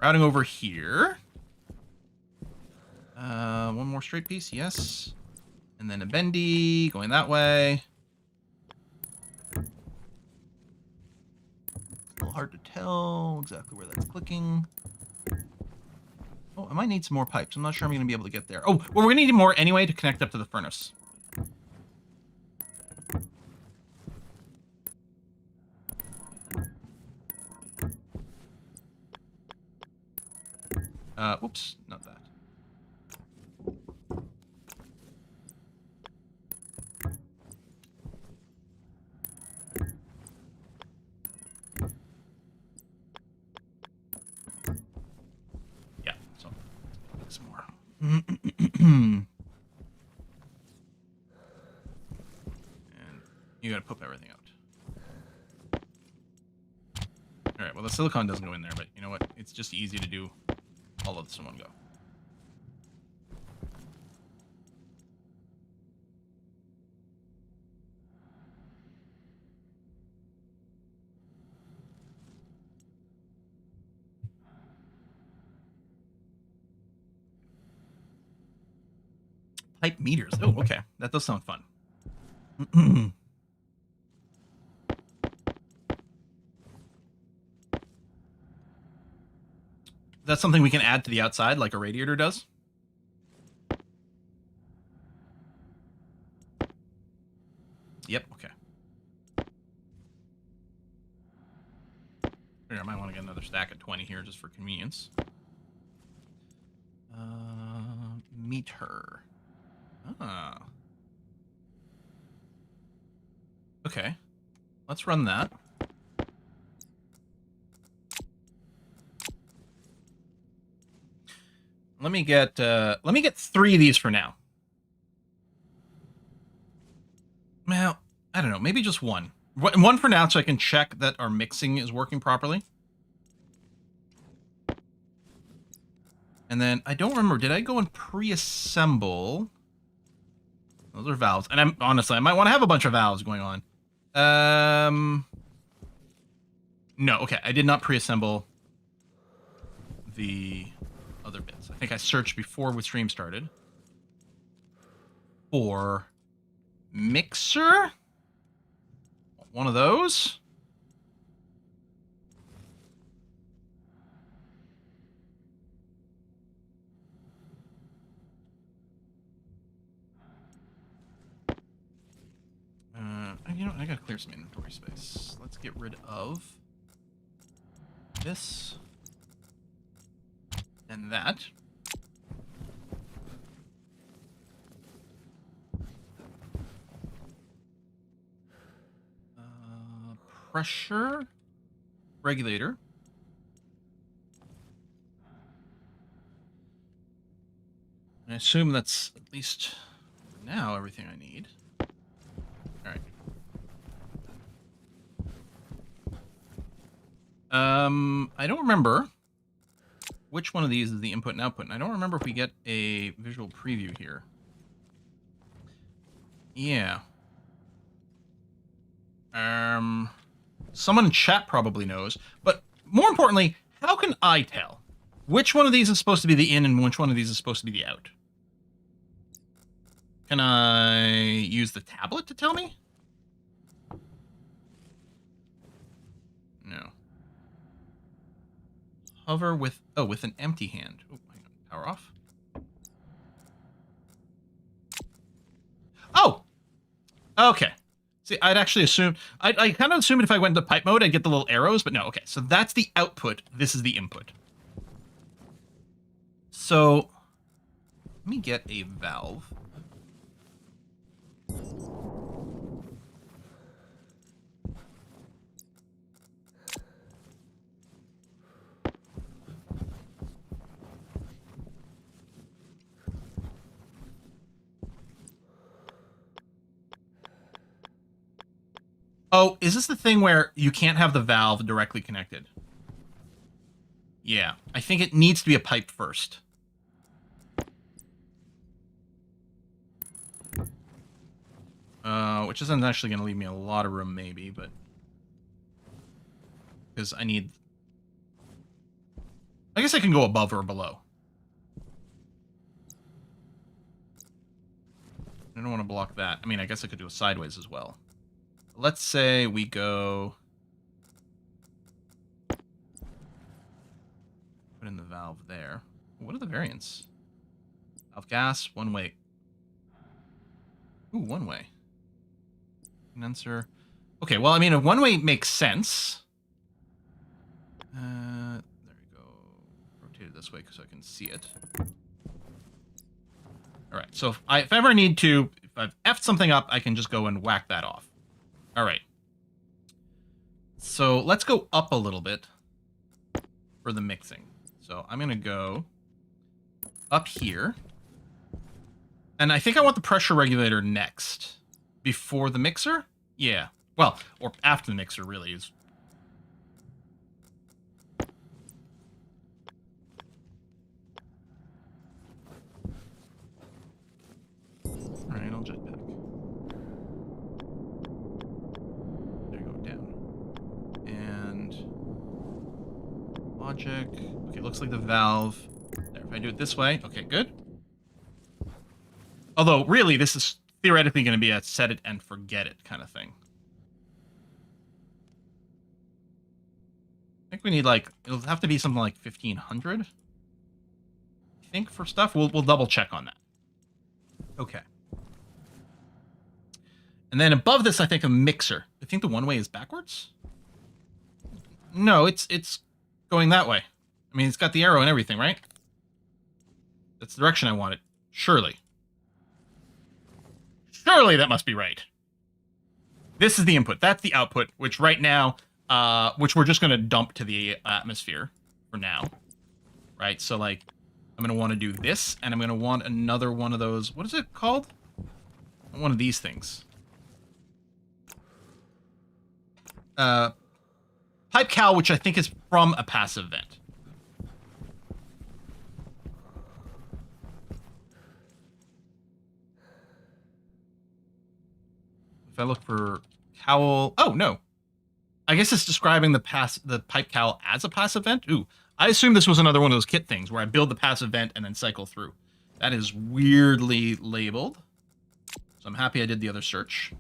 routing over here. One more straight piece, yes. And then a bendy going that way. A little hard to tell exactly where that's clicking. Oh, I might need some more pipes. I'm not sure I'm going to be able to get there. Oh, well, we're going to need more anyway to connect up to the furnace. Whoops, not that. Yeah, so some more. And you gotta poop everything out. Alright, well the silicone doesn't go in there, but you know what? It's just easy to do all of this in one go. Pipe meters. Oh, okay. That does sound fun. That's something we can add to the outside like a radiator does? Yep, okay. Here, I might want to get another stack of 20 here just for convenience. Meter. Ah. Okay. Let's run that. Let me get 3 of these for now. Well, I don't know, maybe just one. One for now so I can check that our mixing is working properly. And then I don't remember, did I go and pre-assemble? Those are valves. And I'm honestly, I might want to have a bunch of valves going on. No, okay. I did not preassemble the other bits. I think I searched before the stream started for mixer. One of those. You know, I gotta clear some inventory space. Let's get rid of this and that. Pressure regulator. I assume that's at least for now everything I need. All right. I don't remember which one of these is the input and output, and I don't remember if we get a visual preview here. Yeah. Someone in chat probably knows, but more importantly, how can I tell which one of these is supposed to be the in and which one of these is supposed to be the out? Can I use the tablet to tell me? No. Hover with, oh, with an empty hand. Oh, hang on. Power off. Oh! Okay. See, I'd actually assumed, I kind of assumed if I went into pipe mode, I'd get the little arrows, but no, okay. So that's the output. This is the input. So, let me get a valve. Oh, is this the thing where you can't have the valve directly connected? Yeah, I think it needs to be a pipe first. Which isn't actually going to leave me a lot of room, maybe, but... Because I need... I guess I can go above or below. I don't want to block that. I mean, I guess I could do it sideways as well. Let's say we go... Put in the valve there. What are the variants? Valve gas, one way. Ooh, one way. Condenser. Okay, well, I mean, a one way makes sense. There we go. Rotate it this way so I can see it. All right, so if I ever need to, if I've effed something up, I can just go and whack that off. All right. So let's go up a little bit for the mixing. So I'm going to go up here. And I think I want the pressure regulator next. Before the mixer? Yeah. Well, or after the mixer, really, is... Alright, I'll jetpack. There you go, down. And... Logic. Okay, looks like the valve. There, if I do it this way. Okay, good. Although, really, this is theoretically going to be a set it and forget it kind of thing. I think we need, like, it'll have to be something like 1,500. I think for stuff. We'll double check on that. Okay. And then above this, I think a mixer. I think the one way is backwards. No, it's going that way. I mean, it's got the arrow and everything, right? That's the direction I want it. Surely. Surely that must be right. This is the input. That's the output, which right now, which we're just going to dump to the atmosphere for now. Right? So, like, I'm going to want to do this, and I'm going to want another one of those. What is it called? One of these things. Pipe cow, which I think is from a passive vent. If I look for cowl... Oh, no. I guess it's describing the pipe cowl as a passive vent. Ooh, I assume this was another one of those kit things where I build the passive vent and then cycle through. That is weirdly labeled. So I'm happy I did the other search.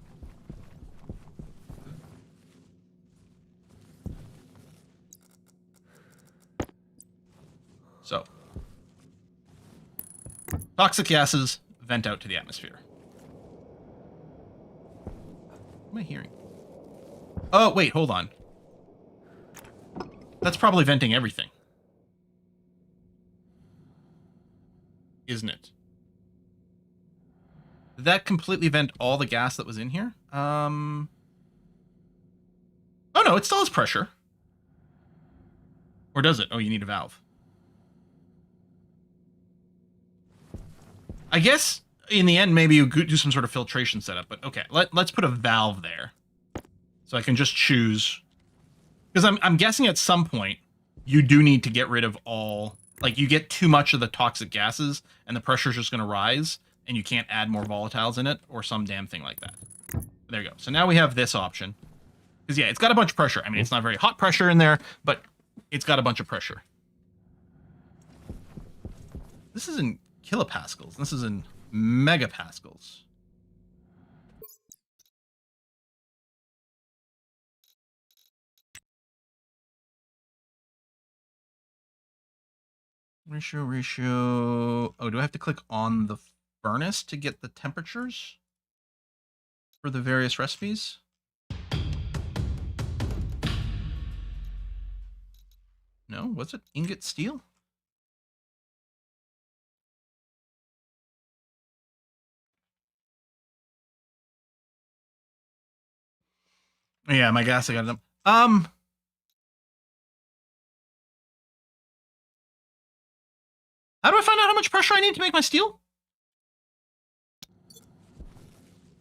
So, toxic gases vent out to the atmosphere. What am I hearing? Oh, wait, hold on. That's probably venting everything. Isn't it? Did that completely vent all the gas that was in here? Oh no, it still has pressure. Or does it? Oh, you need a valve. I guess in the end, maybe you do some sort of filtration setup, but okay, let's put a valve there. So I can just choose, because I'm guessing at some point you do need to get rid of all, like you get too much of the toxic gases and the pressure's just going to rise and you can't add more volatiles in it or some damn thing like that. There you go. So now we have this option. Because yeah, it's got a bunch of pressure. I mean, it's not very hot pressure in there, but it's got a bunch of pressure. This is in kilopascals. This is in megapascals. Ratio. Oh, do I have to click on the furnace to get the temperatures for the various recipes? No, what's it? Ingot steel? Yeah, my gas, I got it up. How do I find out how much pressure I need to make my steel?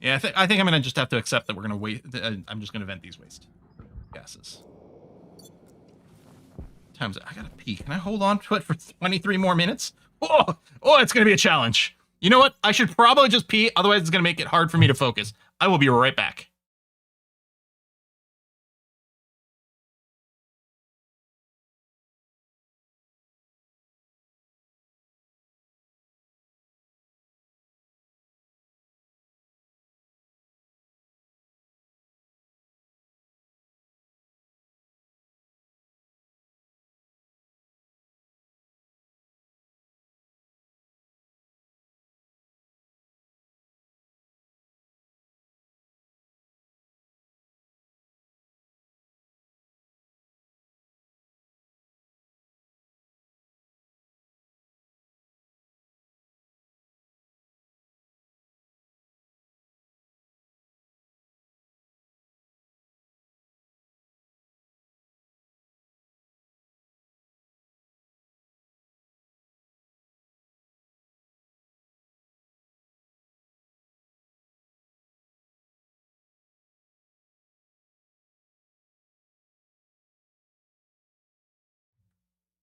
Yeah, I think I'm gonna just have to accept that we're gonna wait. I'm just gonna vent these waste gases. Times I gotta pee. Can I hold on to it for 23 more minutes? Oh, it's gonna be a challenge. You know what? I should probably just pee. Otherwise, it's gonna make it hard for me to focus. I will be right back.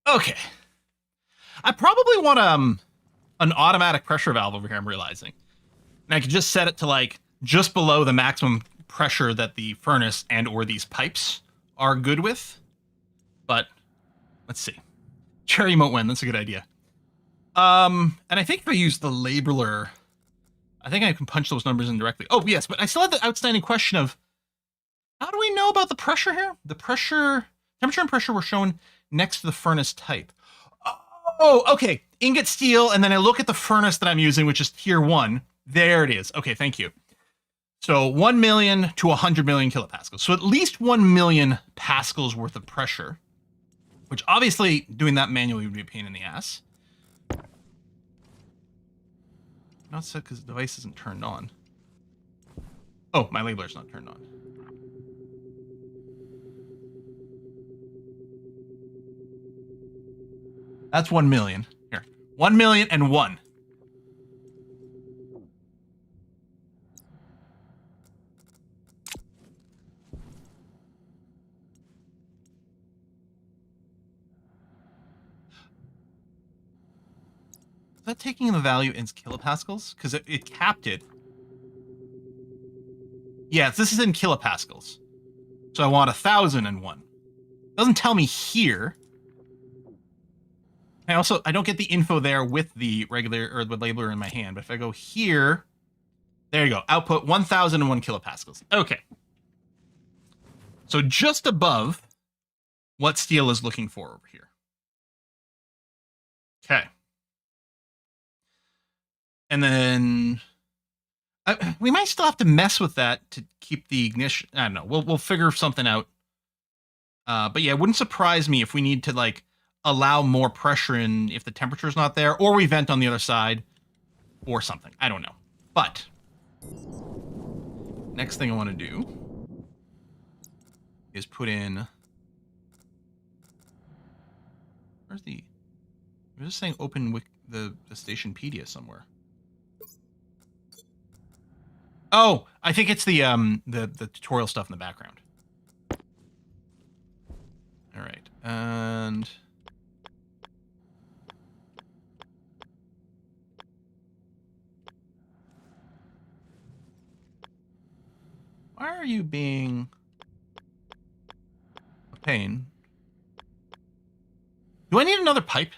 Okay. I probably want an automatic pressure valve over here, I'm realizing. And I could just set it to like just below the maximum pressure that the furnace and or these pipes are good with. But let's see. Cherry won't win. That's a good idea. And I think if I use the labeler, I think I can punch those numbers in directly. Oh, yes, but I still have the outstanding question of how do we know about the pressure here? The pressure, temperature and pressure were shown next to the furnace type. Oh, okay. Ingot steel, and then I look at the furnace that I'm using, which is tier 1. There it is. Okay, thank you. So 1 million to 100 million kilopascals. So at least 1 million pascals worth of pressure, which obviously doing that manually would be a pain in the ass. Not so because the device isn't turned on. Oh, my labeler's not turned on. That's 1 million. Here. 1 million and 1. Is that taking the value in kilopascals? Because it capped it. Yes, this is in kilopascals. So I want 1,001. Doesn't tell me here. I don't get the info there with the regular or the labeler in my hand. But if I go here, there you go. Output 1,001 kilopascals. Okay. So just above what steel is looking for over here. Okay. And then we might still have to mess with that to keep the ignition. I don't know. We'll figure something out. But yeah, it wouldn't surprise me if we need to like allow more pressure in if the temperature's not there, or we vent on the other side, or something. I don't know. But next thing I want to do is put in. Where's the? I'm just saying open the Stationpedia somewhere. Oh, I think it's the tutorial stuff in the background. All right, and why are you being a pain? Do I need another pipe?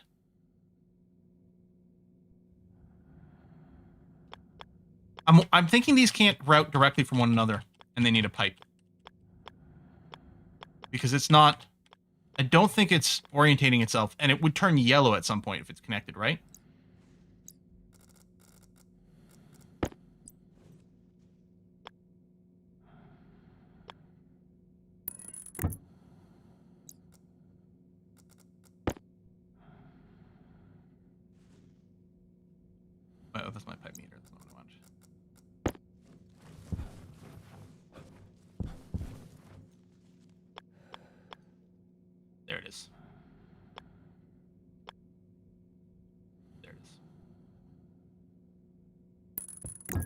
I'm thinking these can't route directly from one another, and they need a pipe. Because it's not... I don't think it's orientating itself, and it would turn yellow at some point if it's connected, right? Oh, that's my pipe meter. That's not what I want. There it is. There it is.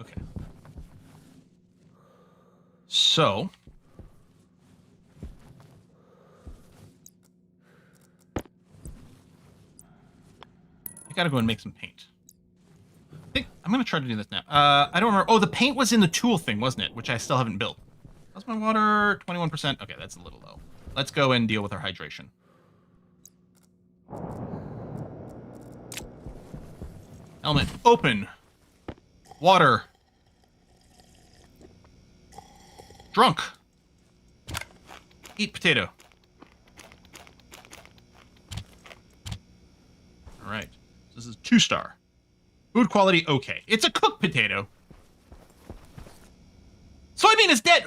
Okay. So... I gotta go and make some paint. I think I'm gonna try to do this now. I don't remember. Oh, the paint was in the tool thing, wasn't it? Which I still haven't built. How's my water? 21%. Okay, that's a little low. Let's go and deal with our hydration. Helmet open. Water. Drunk. Eat potato. All right. This is 2-star. Food quality, okay. It's a cooked potato. Soybean is dead.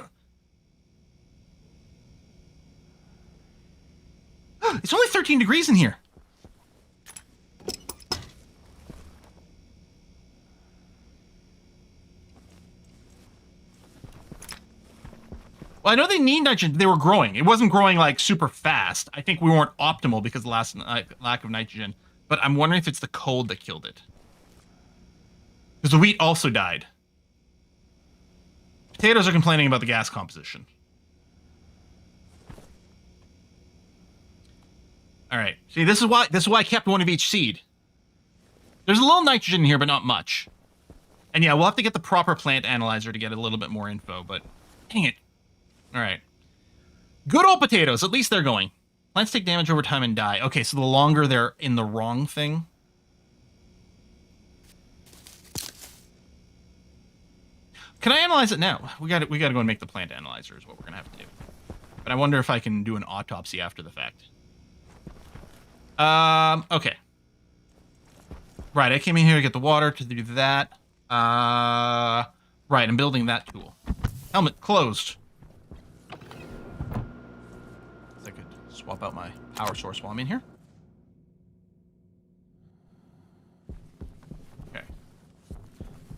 It's only 13 degrees in here. Well, I know they need nitrogen. They were growing. It wasn't growing like super fast. I think we weren't optimal because of the lack of nitrogen. But I'm wondering if it's the cold that killed it. Because the wheat also died. Potatoes are complaining about the gas composition. All right. See, this is why I kept one of each seed. There's a little nitrogen in here, but not much. And yeah, we'll have to get the proper plant analyzer to get a little bit more info, but dang it. All right. Good old potatoes. At least they're going. Plants take damage over time and die. Okay, so the longer they're in the wrong thing. Can I analyze it now? We got to go and make the plant analyzer is what we're going to have to do. But I wonder if I can do an autopsy after the fact. Okay. Right, I came in here to get the water to do that. Right, I'm building that tool. Helmet closed. I could swap out my power source while I'm in here. Okay.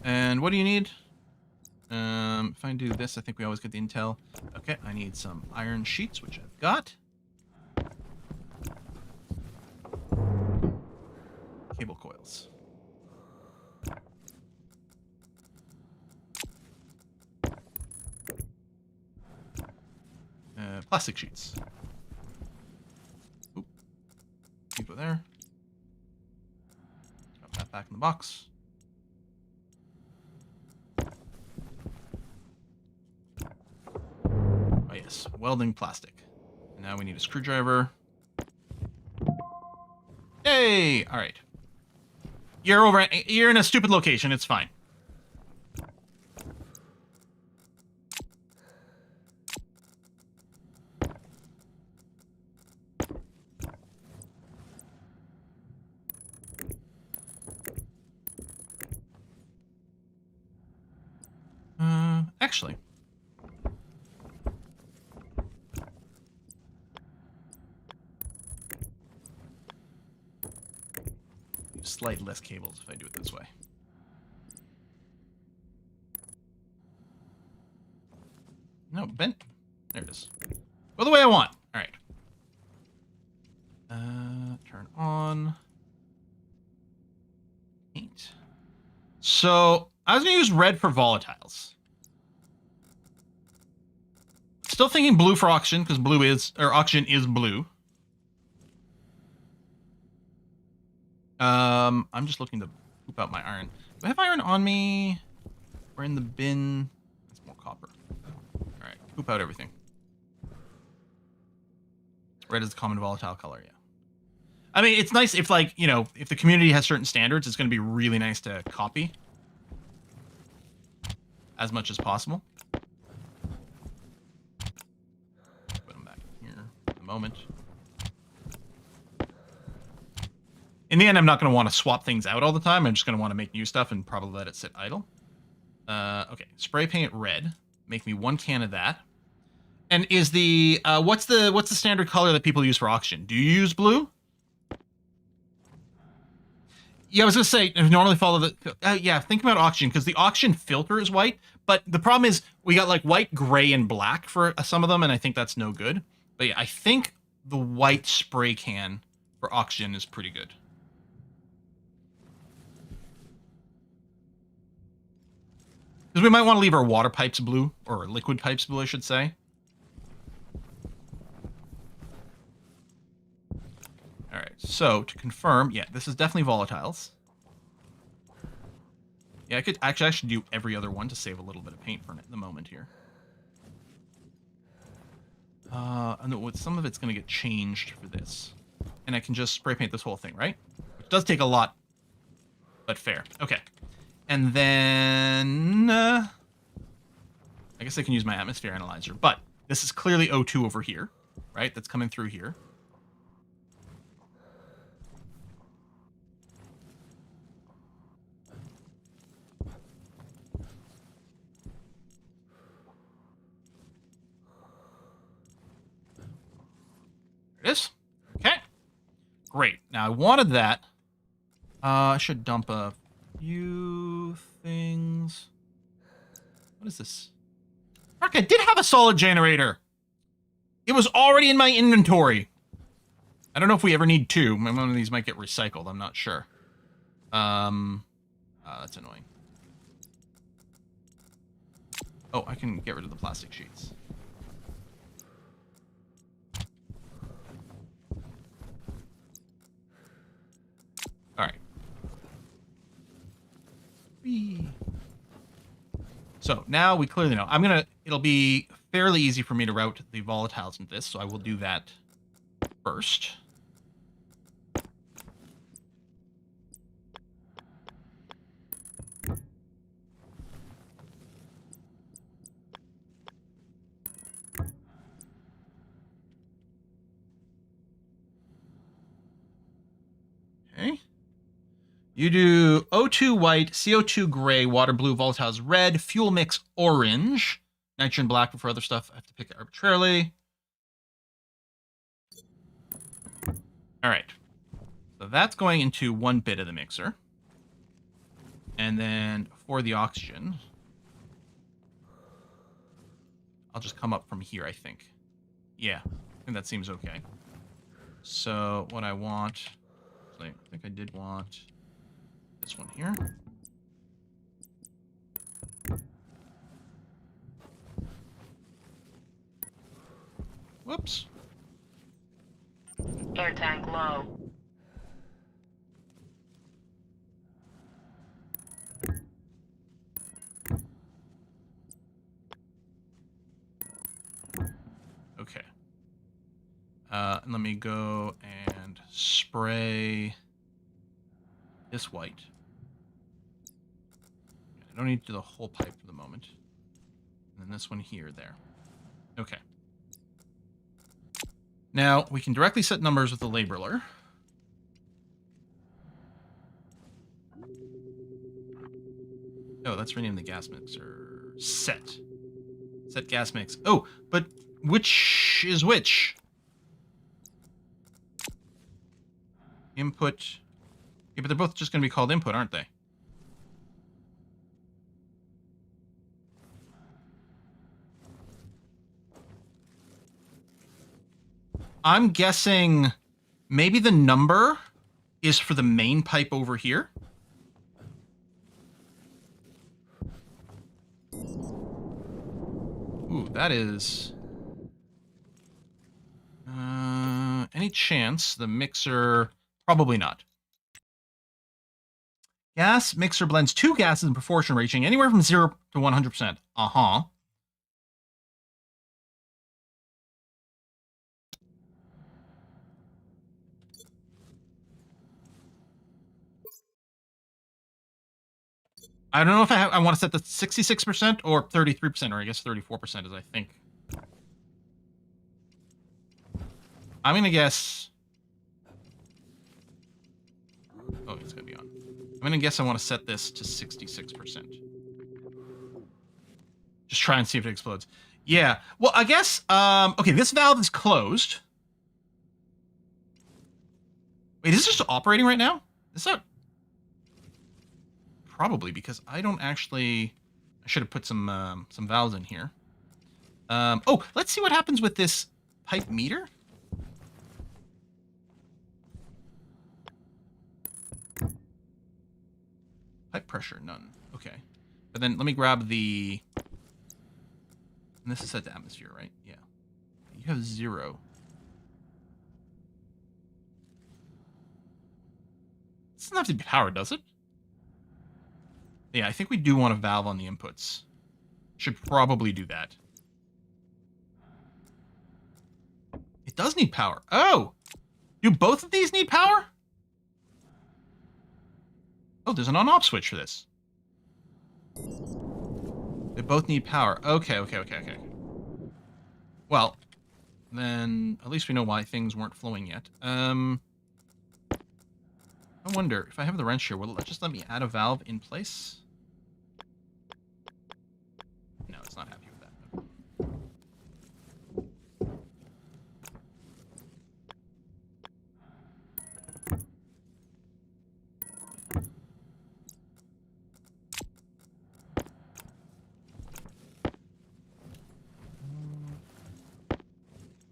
And what do you need? If I do this, I think we always get the intel. Okay, I need some iron sheets, which I've got. Cable coils. Plastic sheets. Oop. Keep it there. Drop that back in the box. Yes, welding plastic. Now we need a screwdriver. Yay! All right. You're in a stupid location. It's fine. Actually. Slightly less cables if I do it this way. No, bent. There it is. Go the way I want. All right. Turn on. Paint. So I was gonna use red for volatiles. Still thinking blue for oxygen because oxygen is blue. I'm just looking to poop out my iron. Do I have iron on me? Or in the bin? It's more copper. All right, poop out everything. Red is the common volatile color, yeah. I mean, it's nice if, like, you know, if the community has certain standards, it's going to be really nice to copy as much as possible. Put them back here at the moment. In the end, I'm not going to want to swap things out all the time. I'm just going to want to make new stuff and probably let it sit idle. Okay, spray paint red. Make me 1 can of that. And is the what's the standard color that people use for oxygen? Do you use blue? Yeah, I was gonna say normally follow the. Yeah, think about oxygen because the oxygen filter is white, but the problem is we got like white, gray, and black for some of them, and I think that's no good. But yeah, I think the white spray can for oxygen is pretty good. Because we might want to leave our water pipes blue, or liquid pipes blue, I should say. All right, so to confirm, yeah, this is definitely volatiles. Yeah, I could actually do every other one to save a little bit of paint for the moment here. And some of it's going to get changed for this. And I can just spray paint this whole thing, right? Which does take a lot, but fair. Okay. And then... I guess I can use my atmosphere analyzer, but this is clearly O2 over here, right? That's coming through here. There it is. Okay. Great. Now, I wanted that. I should dump a few things. What is this? Fuck, I did have a solid generator. It was already in my inventory. I don't know if we ever need 2. One of these might get recycled. I'm not sure. That's annoying. Oh, I can get rid of the plastic sheets. All right. Whee. So now we clearly know. It'll be fairly easy for me to route the volatiles into this, so I will do that first. Okay. You do O2 white, CO2 gray, water blue, volatiles red, fuel mix orange, nitrogen black, but for other stuff I have to pick it arbitrarily. All right. So that's going into 1 bit of the mixer. And then for the oxygen, I'll just come up from here, I think. Yeah, I think that seems okay. So what I want, I think I did want this one here. Whoops. Air tank low. And let me go and spray this white. I don't need to do the whole pipe for the moment. And then this one here, there. Okay. Now, we can directly set numbers with the labeler. Oh, let's rename the gas mixer. Set. Set gas mix. Oh, but which is which? Input. Yeah, but they're both just going to be called input, aren't they? I'm guessing maybe the number is for the main pipe over here. Ooh, that is... any chance the mixer... Probably not. Gas mixer blends two gases in proportion ranging anywhere from 0 to 100%. Uh-huh. I don't know if I want to set the 66% or 33%, or I guess 34% is, I think. I'm going to guess... Oh, it's going to be on. I'm going to guess I want to set this to 66%. Just try and see if it explodes. Yeah. Well, I guess... okay, this valve is closed. Wait, is this just operating right now? Is that... Probably, because I don't actually... I should have put some valves in here. Oh, let's see what happens with this pipe meter. Pipe pressure, none. Okay. But then let me grab the... And this is set to atmosphere, right? Yeah. You have 0. This doesn't have to be powered, does it? Yeah, I think we do want a valve on the inputs. Should probably do that. It does need power. Oh! Do both of these need power? Oh, there's an on-off switch for this. They both need power. Okay. Well, then at least we know why things weren't flowing yet. I wonder, if I have the wrench here, will it just let me add a valve in place? No, it's not happy with that.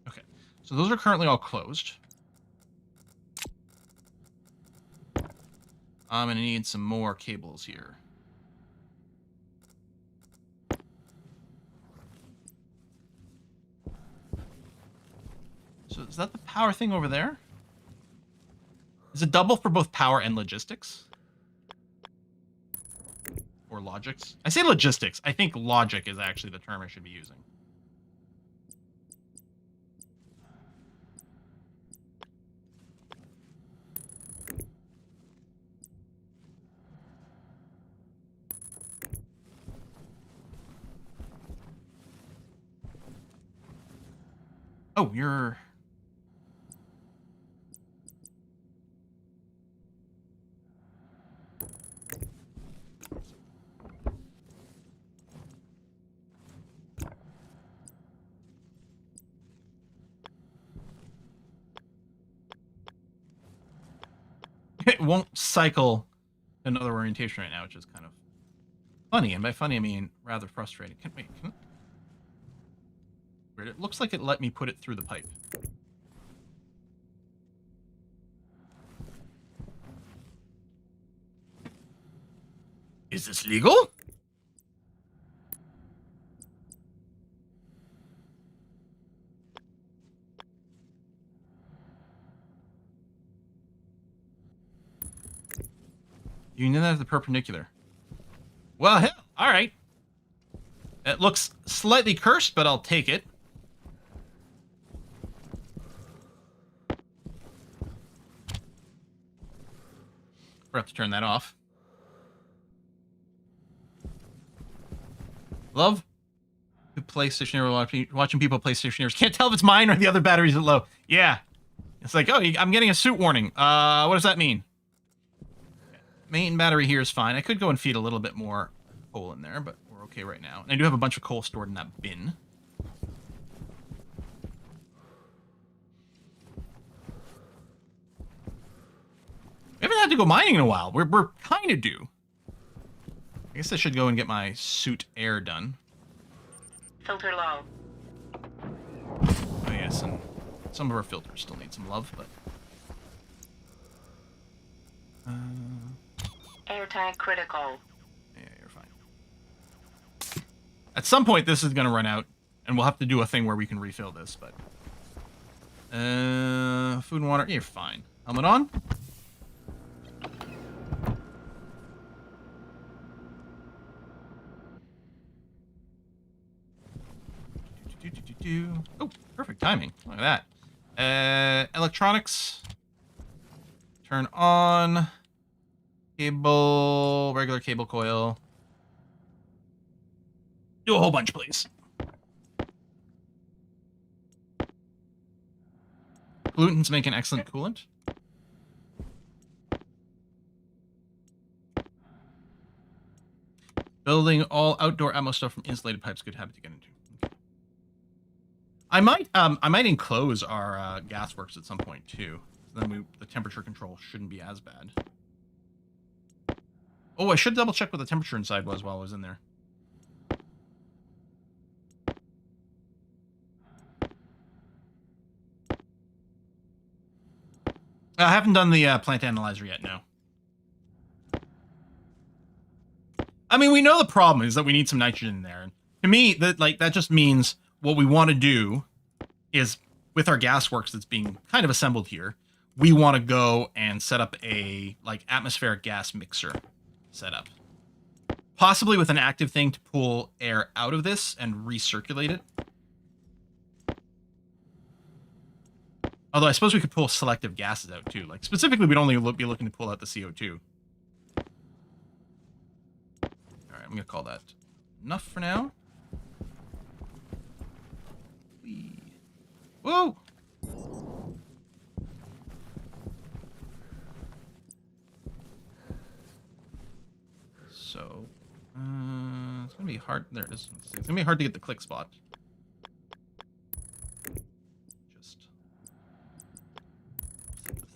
Okay, so those are currently all closed. I'm going to need some more cables here. So is that the power thing over there? Is it double for both power and logistics? Or logics? I say logistics. I think logic is actually the term I should be using. Oh, you're... It won't cycle another orientation right now, which is kind of funny. And by funny, I mean rather frustrating. Wait, weird. It looks like it let me put it through the pipe. Is this legal? You can do that at the perpendicular. Well, hell, all right. It looks slightly cursed, but I'll take it. Forgot to turn that off. Love to play Stationeers, watching people play Stationeers. Can't tell if it's mine or the other batteries are low. Yeah. It's like, oh, I'm getting a suit warning. What does that mean? Main battery here is fine. I could go and feed a little bit more coal in there, but we're okay right now. And I do have a bunch of coal stored in that bin. We haven't had to go mining in a while. We're kind of due. I guess I should go and get my suit air done. Filter low. Oh yes, and some of our filters still need some love, but... Air tank critical. Yeah, you're fine. At some point, this is going to run out, and we'll have to do a thing where we can refill this, but... food and water, you're fine. Helmet on? Oh, perfect timing. Look at that. Electronics. Turn on. Cable. Regular cable coil. Do a whole bunch, please. Pollutants make an excellent coolant. Building all outdoor ammo stuff from insulated pipes. Good habit to get into. I might enclose our gas works at some point too. So then the temperature control shouldn't be as bad. Oh, I should double check what the temperature inside was while I was in there. I haven't done the plant analyzer yet. No. I mean, we know the problem is that we need some nitrogen in there. And to me, that just means what we want to do is, with our gas works that's being kind of assembled here, we want to go and set up a atmospheric gas mixer setup. Possibly with an active thing to pull air out of this and recirculate it. Although I suppose we could pull selective gases out too. Like specifically, we'd only be looking to pull out the CO2. All right, I'm gonna call that enough for now. Whoa! So, it's gonna be hard. There it is. It's gonna be hard to get the click spot. Just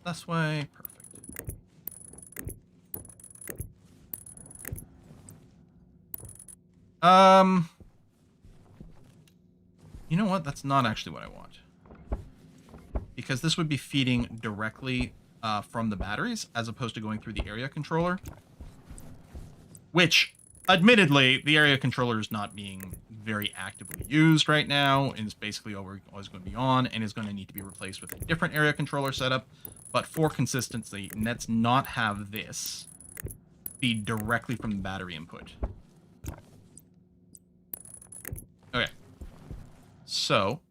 this way. Perfect. You know what? That's not actually what I want. Because this would be feeding directly from the batteries, as opposed to going through the area controller. Which, admittedly, the area controller is not being very actively used right now, and it's basically always going to be on, and is going to need to be replaced with a different area controller setup. But for consistency, let's not have this feed directly from the battery input. Okay. So...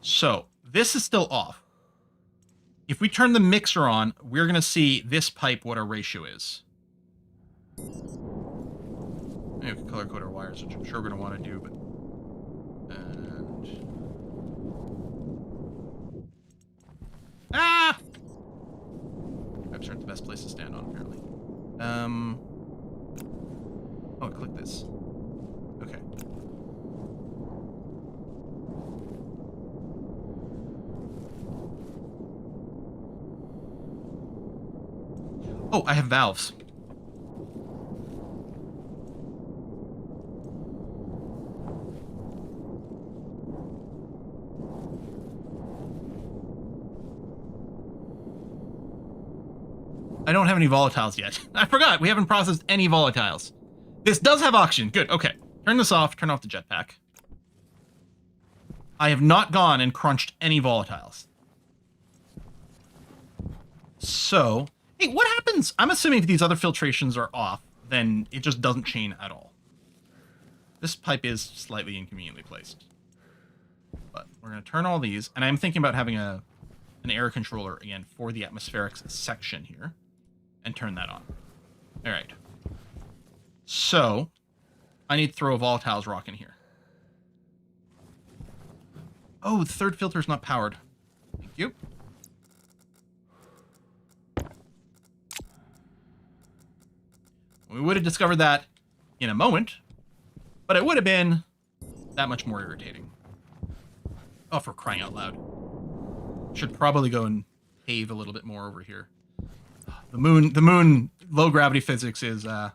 So, this is still off. If we turn the mixer on, we're going to see this pipe what our ratio is. Maybe we can color code our wires, which I'm sure we're going to want to do, but... And... Ah! Pipes aren't the best place to stand on, apparently. Oh, click this. Okay. Oh, I have valves. I don't have any volatiles yet. I forgot, we haven't processed any volatiles. This does have oxygen. Good, okay. Turn this off, turn off the jetpack. I have not gone and crunched any volatiles. So... Hey, what happens? I'm assuming if these other filtrations are off, then it just doesn't chain at all. This pipe is slightly inconveniently placed. But we're going to turn all these, and I'm thinking about having an air controller, again, for the atmospherics section here, and turn that on. All right. So, I need to throw a volatiles rock in here. Oh, the third filter is not powered. Thank you. We would have discovered that in a moment, but it would have been that much more irritating. Oh, for crying out loud. Should probably go and pave a little bit more over here. The moon, low gravity physics is a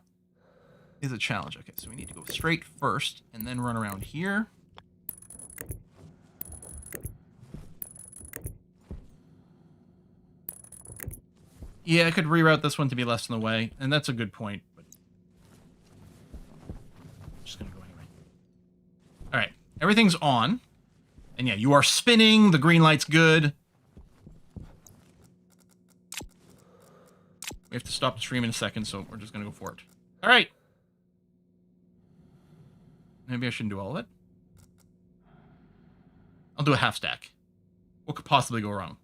challenge. Okay, so we need to go straight first and then run around here. Yeah, I could reroute this one to be less in the way, and that's a good point. But I'm just gonna go anyway. All right, everything's on, and yeah, you are spinning. The green light's good. We have to stop the stream in a second, so we're just gonna go for it. All right. Maybe I shouldn't do all of it. I'll do a half stack. What could possibly go wrong?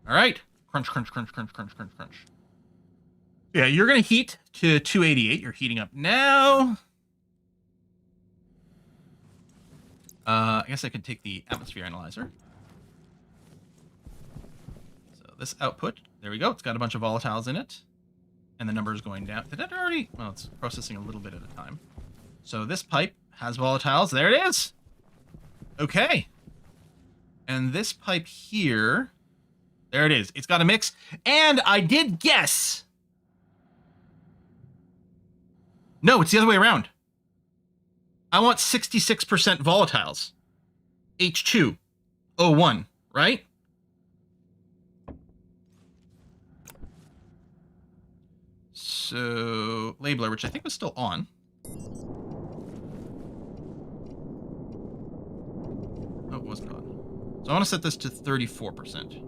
All right. Crunch, crunch, crunch, crunch, crunch, crunch, crunch. Yeah, you're going to heat to 288. You're heating up now. I guess I could take the atmosphere analyzer. So this output, there we go. It's got a bunch of volatiles in it. And the number is going down. Did it already? Well, it's processing a little bit at a time. So this pipe has volatiles. There it is. Okay. And this pipe here... There it is. It's got a mix. And I did guess. No, it's the other way around. I want 66% volatiles. H2O1, right? So, labeler, which I think was still on. Oh, it wasn't on. So I want to set this to 34%.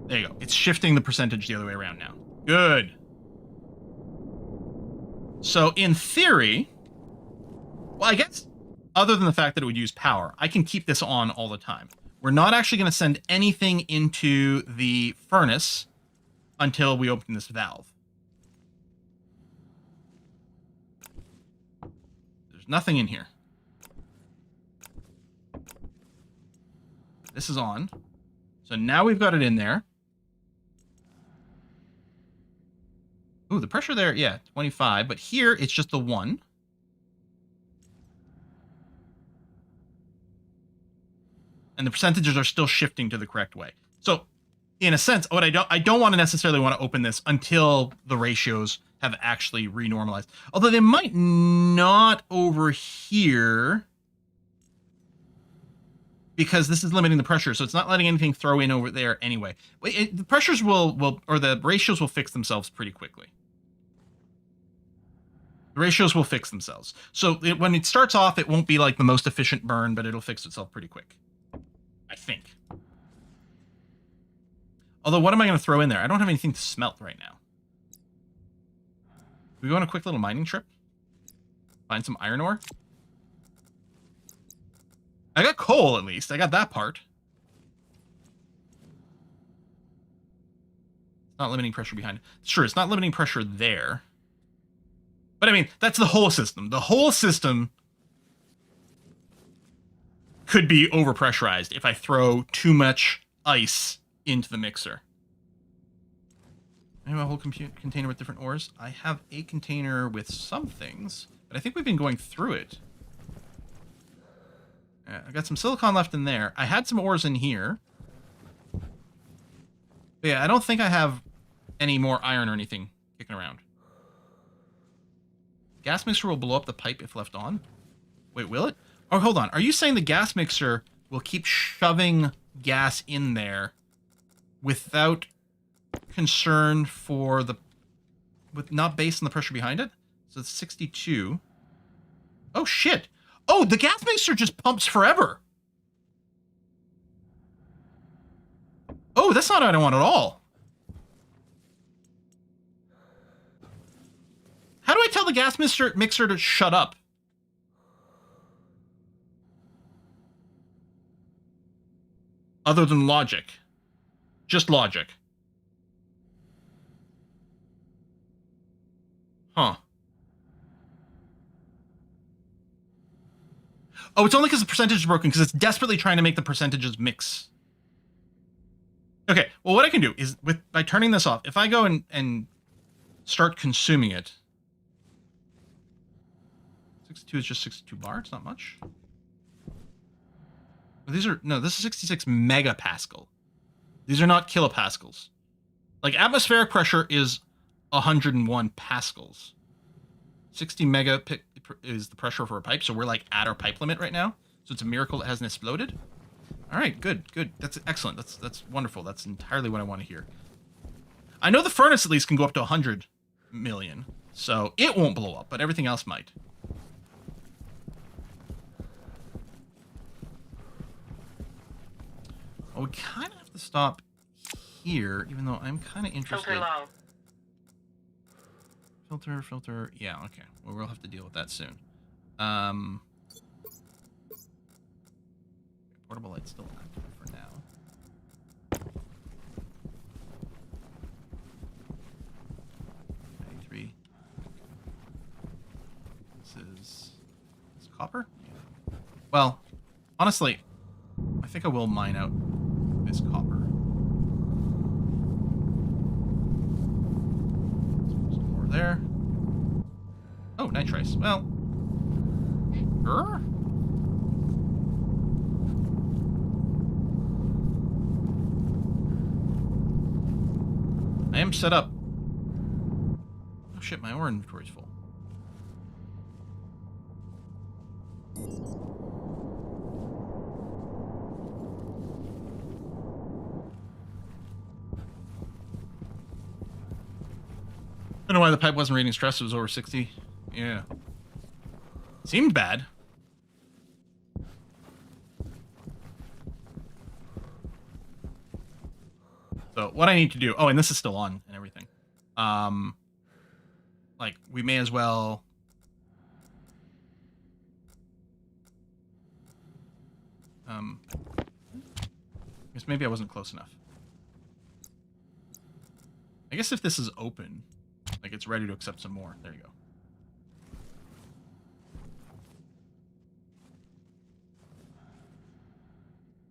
There you go. It's shifting the percentage the other way around now. Good. So in theory, well, I guess other than the fact that it would use power, I can keep this on all the time. We're not actually going to send anything into the furnace until we open this valve. There's nothing in here. This is on. So now we've got it in there. Ooh, the pressure there, yeah, 25. But here, it's just the 1. And the percentages are still shifting to the correct way. So, in a sense, what I don't want to necessarily want to open this until the ratios have actually renormalized. Although they might not over here, because this is limiting the pressure, so it's not letting anything throw in over there anyway. The pressures or the ratios will fix themselves pretty quickly. The ratios will fix themselves. So when it starts off, it won't be like the most efficient burn, but it'll fix itself pretty quick. I think. Although, what am I going to throw in there? I don't have anything to smelt right now. We go on a quick little mining trip? Find some iron ore? I got coal, at least. I got that part. It's not limiting pressure behind. Sure, it's not limiting pressure there. But I mean, that's the whole system. The whole system could be overpressurized if I throw too much ice into the mixer. I have a whole container with different ores. I have a container with some things, but I think we've been going through it. I got some silicon left in there. I had some ores in here. But yeah, I don't think I have any more iron or anything kicking around. Gas mixer will blow up the pipe if left on. Wait, will it? Oh, hold on. Are you saying the gas mixer will keep shoving gas in there without concern for the... not based on the pressure behind it? So it's 62. Oh, shit. Oh, the gas mixer just pumps forever. Oh, that's not what I want at all. How do I tell the gas mixer to shut up? Other than logic. Just logic. Huh. Oh, it's only because the percentage is broken, because it's desperately trying to make the percentages mix. Okay, well, what I can do is, by turning this off, if I go and start consuming it... 62 is just 62 bar, it's not much. These are... No, this is 66 megapascal. These are not kilopascals. Like, atmospheric pressure is 101 pascals. 60 mega is the pressure for a pipe, so we're like at our pipe limit right now. So it's a miracle it hasn't exploded. All right, good. That's excellent. That's wonderful. That's entirely what I want to hear. I know the furnace at least can go up to 100 million, so it won't blow up, but everything else might. Well, we kind of have to stop here, even though I'm kind of interested. Filter low. Filter. Yeah, okay. Well, we'll have to deal with that soon. Portable light's still active for now. 93. This is copper? Yeah. Well, honestly, I think I will mine out this copper. There. Oh, nitrice. Well, sure. I am set up. Oh shit, my ore inventory's full. I don't know why the pipe wasn't reading stress. It was over 60. Yeah. Seemed bad. So what I need to do... Oh, and this is still on and everything. Like, we may as well... I guess maybe I wasn't close enough. I guess if this is open... Like, it's ready to accept some more. There you go.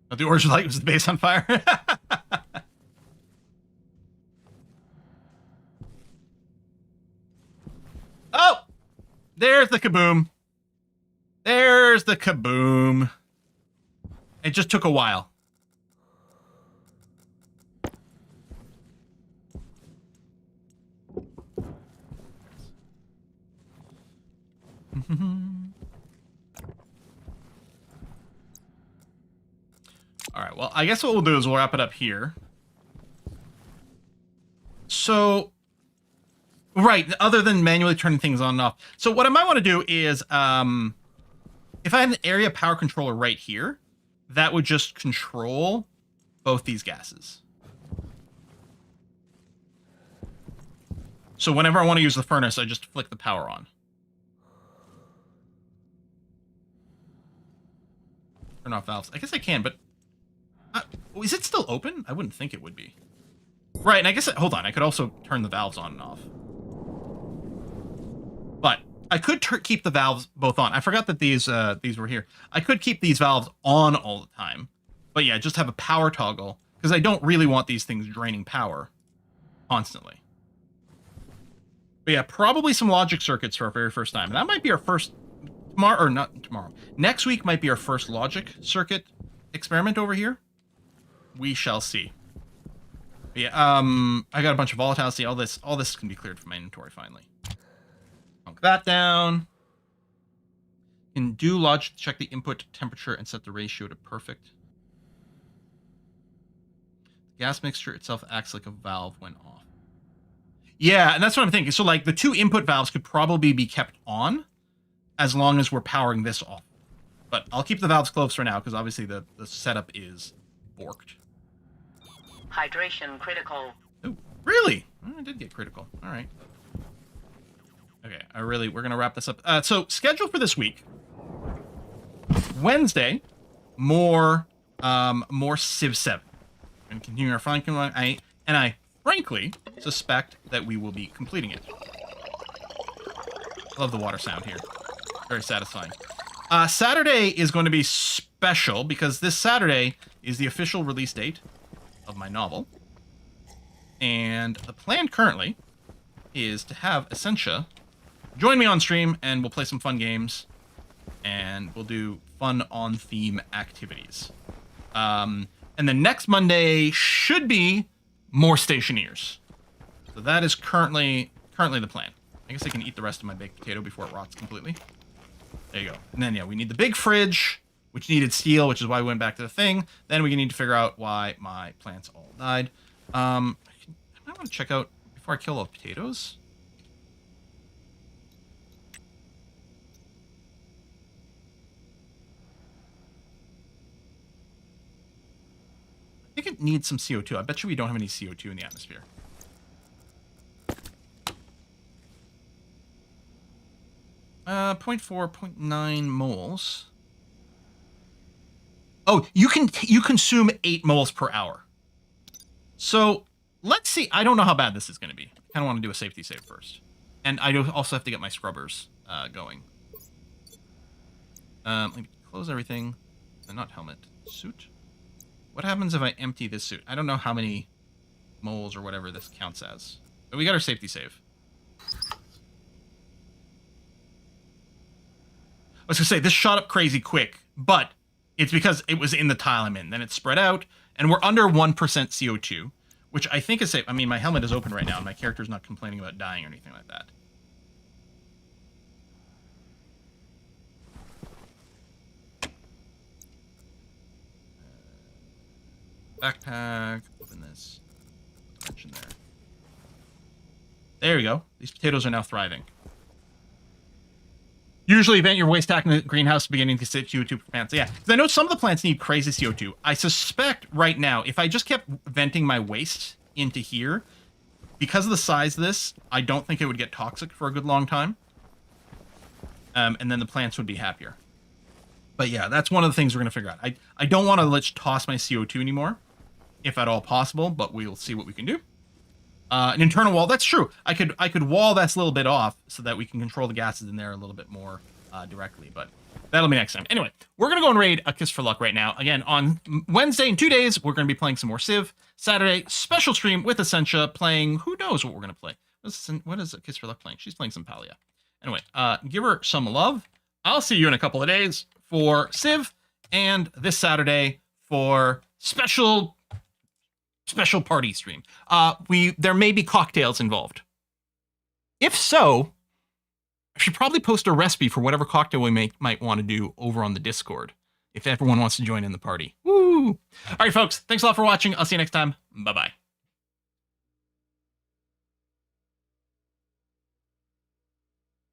Oh, the orange light was the base on fire? Oh! There's the kaboom. There's the kaboom. It just took a while. All right, well, I guess what we'll do is we'll wrap it up here. So, right, other than manually turning things on and off. So what I might want to do is, if I had an area power controller right here, that would just control both these gases. So whenever I want to use the furnace, I just flick the power on. Turn off valves. I guess I can, but... is it still open? I wouldn't think it would be. Right, and I guess... Hold on, I could also turn the valves on and off. But I could keep the valves both on. I forgot that these were here. I could keep these valves on all the time. But yeah, just have a power toggle, because I don't really want these things draining power constantly. But yeah, probably some logic circuits for our very first time. And that might be our first... Tomorrow, or not tomorrow. Next week might be our first logic circuit experiment over here. We shall see. But yeah, I got a bunch of volatiles. See, all this can be cleared from my inventory finally. Chunk that down. Can do logic to check the input temperature and set the ratio to perfect. The gas mixture itself acts like a valve when off. Yeah, and that's what I'm thinking. So like the two input valves could probably be kept on as long as we're powering this off. But I'll keep the valves closed for now, because obviously the setup is borked. Hydration critical. Oh, really? I did get critical. All right. Okay, we're going to wrap this up. So, schedule for this week. Wednesday, more Civ 7. And continue our flanking line. I frankly suspect that we will be completing it. I love the water sound here. Very satisfying. Saturday is going to be special because this Saturday is the official release date of my novel. And the plan currently is to have Essentia join me on stream and we'll play some fun games and we'll do fun on-theme activities. And then next Monday should be more Stationeers. So that is currently the plan. I guess I can eat the rest of my baked potato before it rots completely. There you go. And then, yeah, we need the big fridge, which needed steel, which is why we went back to the thing. Then we need to figure out why my plants all died. I might want to check out, before I kill all the potatoes. I think it needs some CO2. I bet you we don't have any CO2 in the atmosphere. Uh, 0.4, 0.9 moles. Oh, you consume 8 moles per hour. So let's see. I don't know how bad this is going to be. I kind of want to do a safety save first. And I also have to get my scrubbers going. Let me close everything. Not helmet. Suit. What happens if I empty this suit? I don't know how many moles or whatever this counts as. But we got our safety save. I was going to say, this shot up crazy quick, but it's because it was in the tile I'm in. Then it spread out, and we're under 1% CO2, which I think is safe. I mean, my helmet is open right now, and my character's not complaining about dying or anything like that. Backpack, open this. Wrench in there. There we go. These potatoes are now thriving. Usually vent your waste stack in the greenhouse beginning to CO2 plants. Yeah, because I know some of the plants need crazy CO2. I suspect right now, if I just kept venting my waste into here, because of the size of this, I don't think it would get toxic for a good long time. And then the plants would be happier. But yeah, that's one of the things we're going to figure out. I don't want to toss my CO2 anymore, if at all possible, but we'll see what we can do. An internal wall, that's true. I could wall that's a little bit off so that we can control the gases in there a little bit more directly, but that'll be next time. Anyway, we're going to go and raid A Kiss for Luck right now. Again, on Wednesday in 2 days, we're going to be playing some more Civ. Saturday, special stream with Essentia playing, who knows what we're going to play. What is A Kiss for Luck playing? She's playing some Palia. Anyway, give her some love. I'll see you in a couple of days for Civ, and this Saturday for special party stream. There may be cocktails involved. If so, I should probably post a recipe for whatever cocktail we might want to do over on the Discord, if everyone wants to join in the party. Woo! All right, folks, thanks a lot for watching. I'll see you next time. Bye-bye.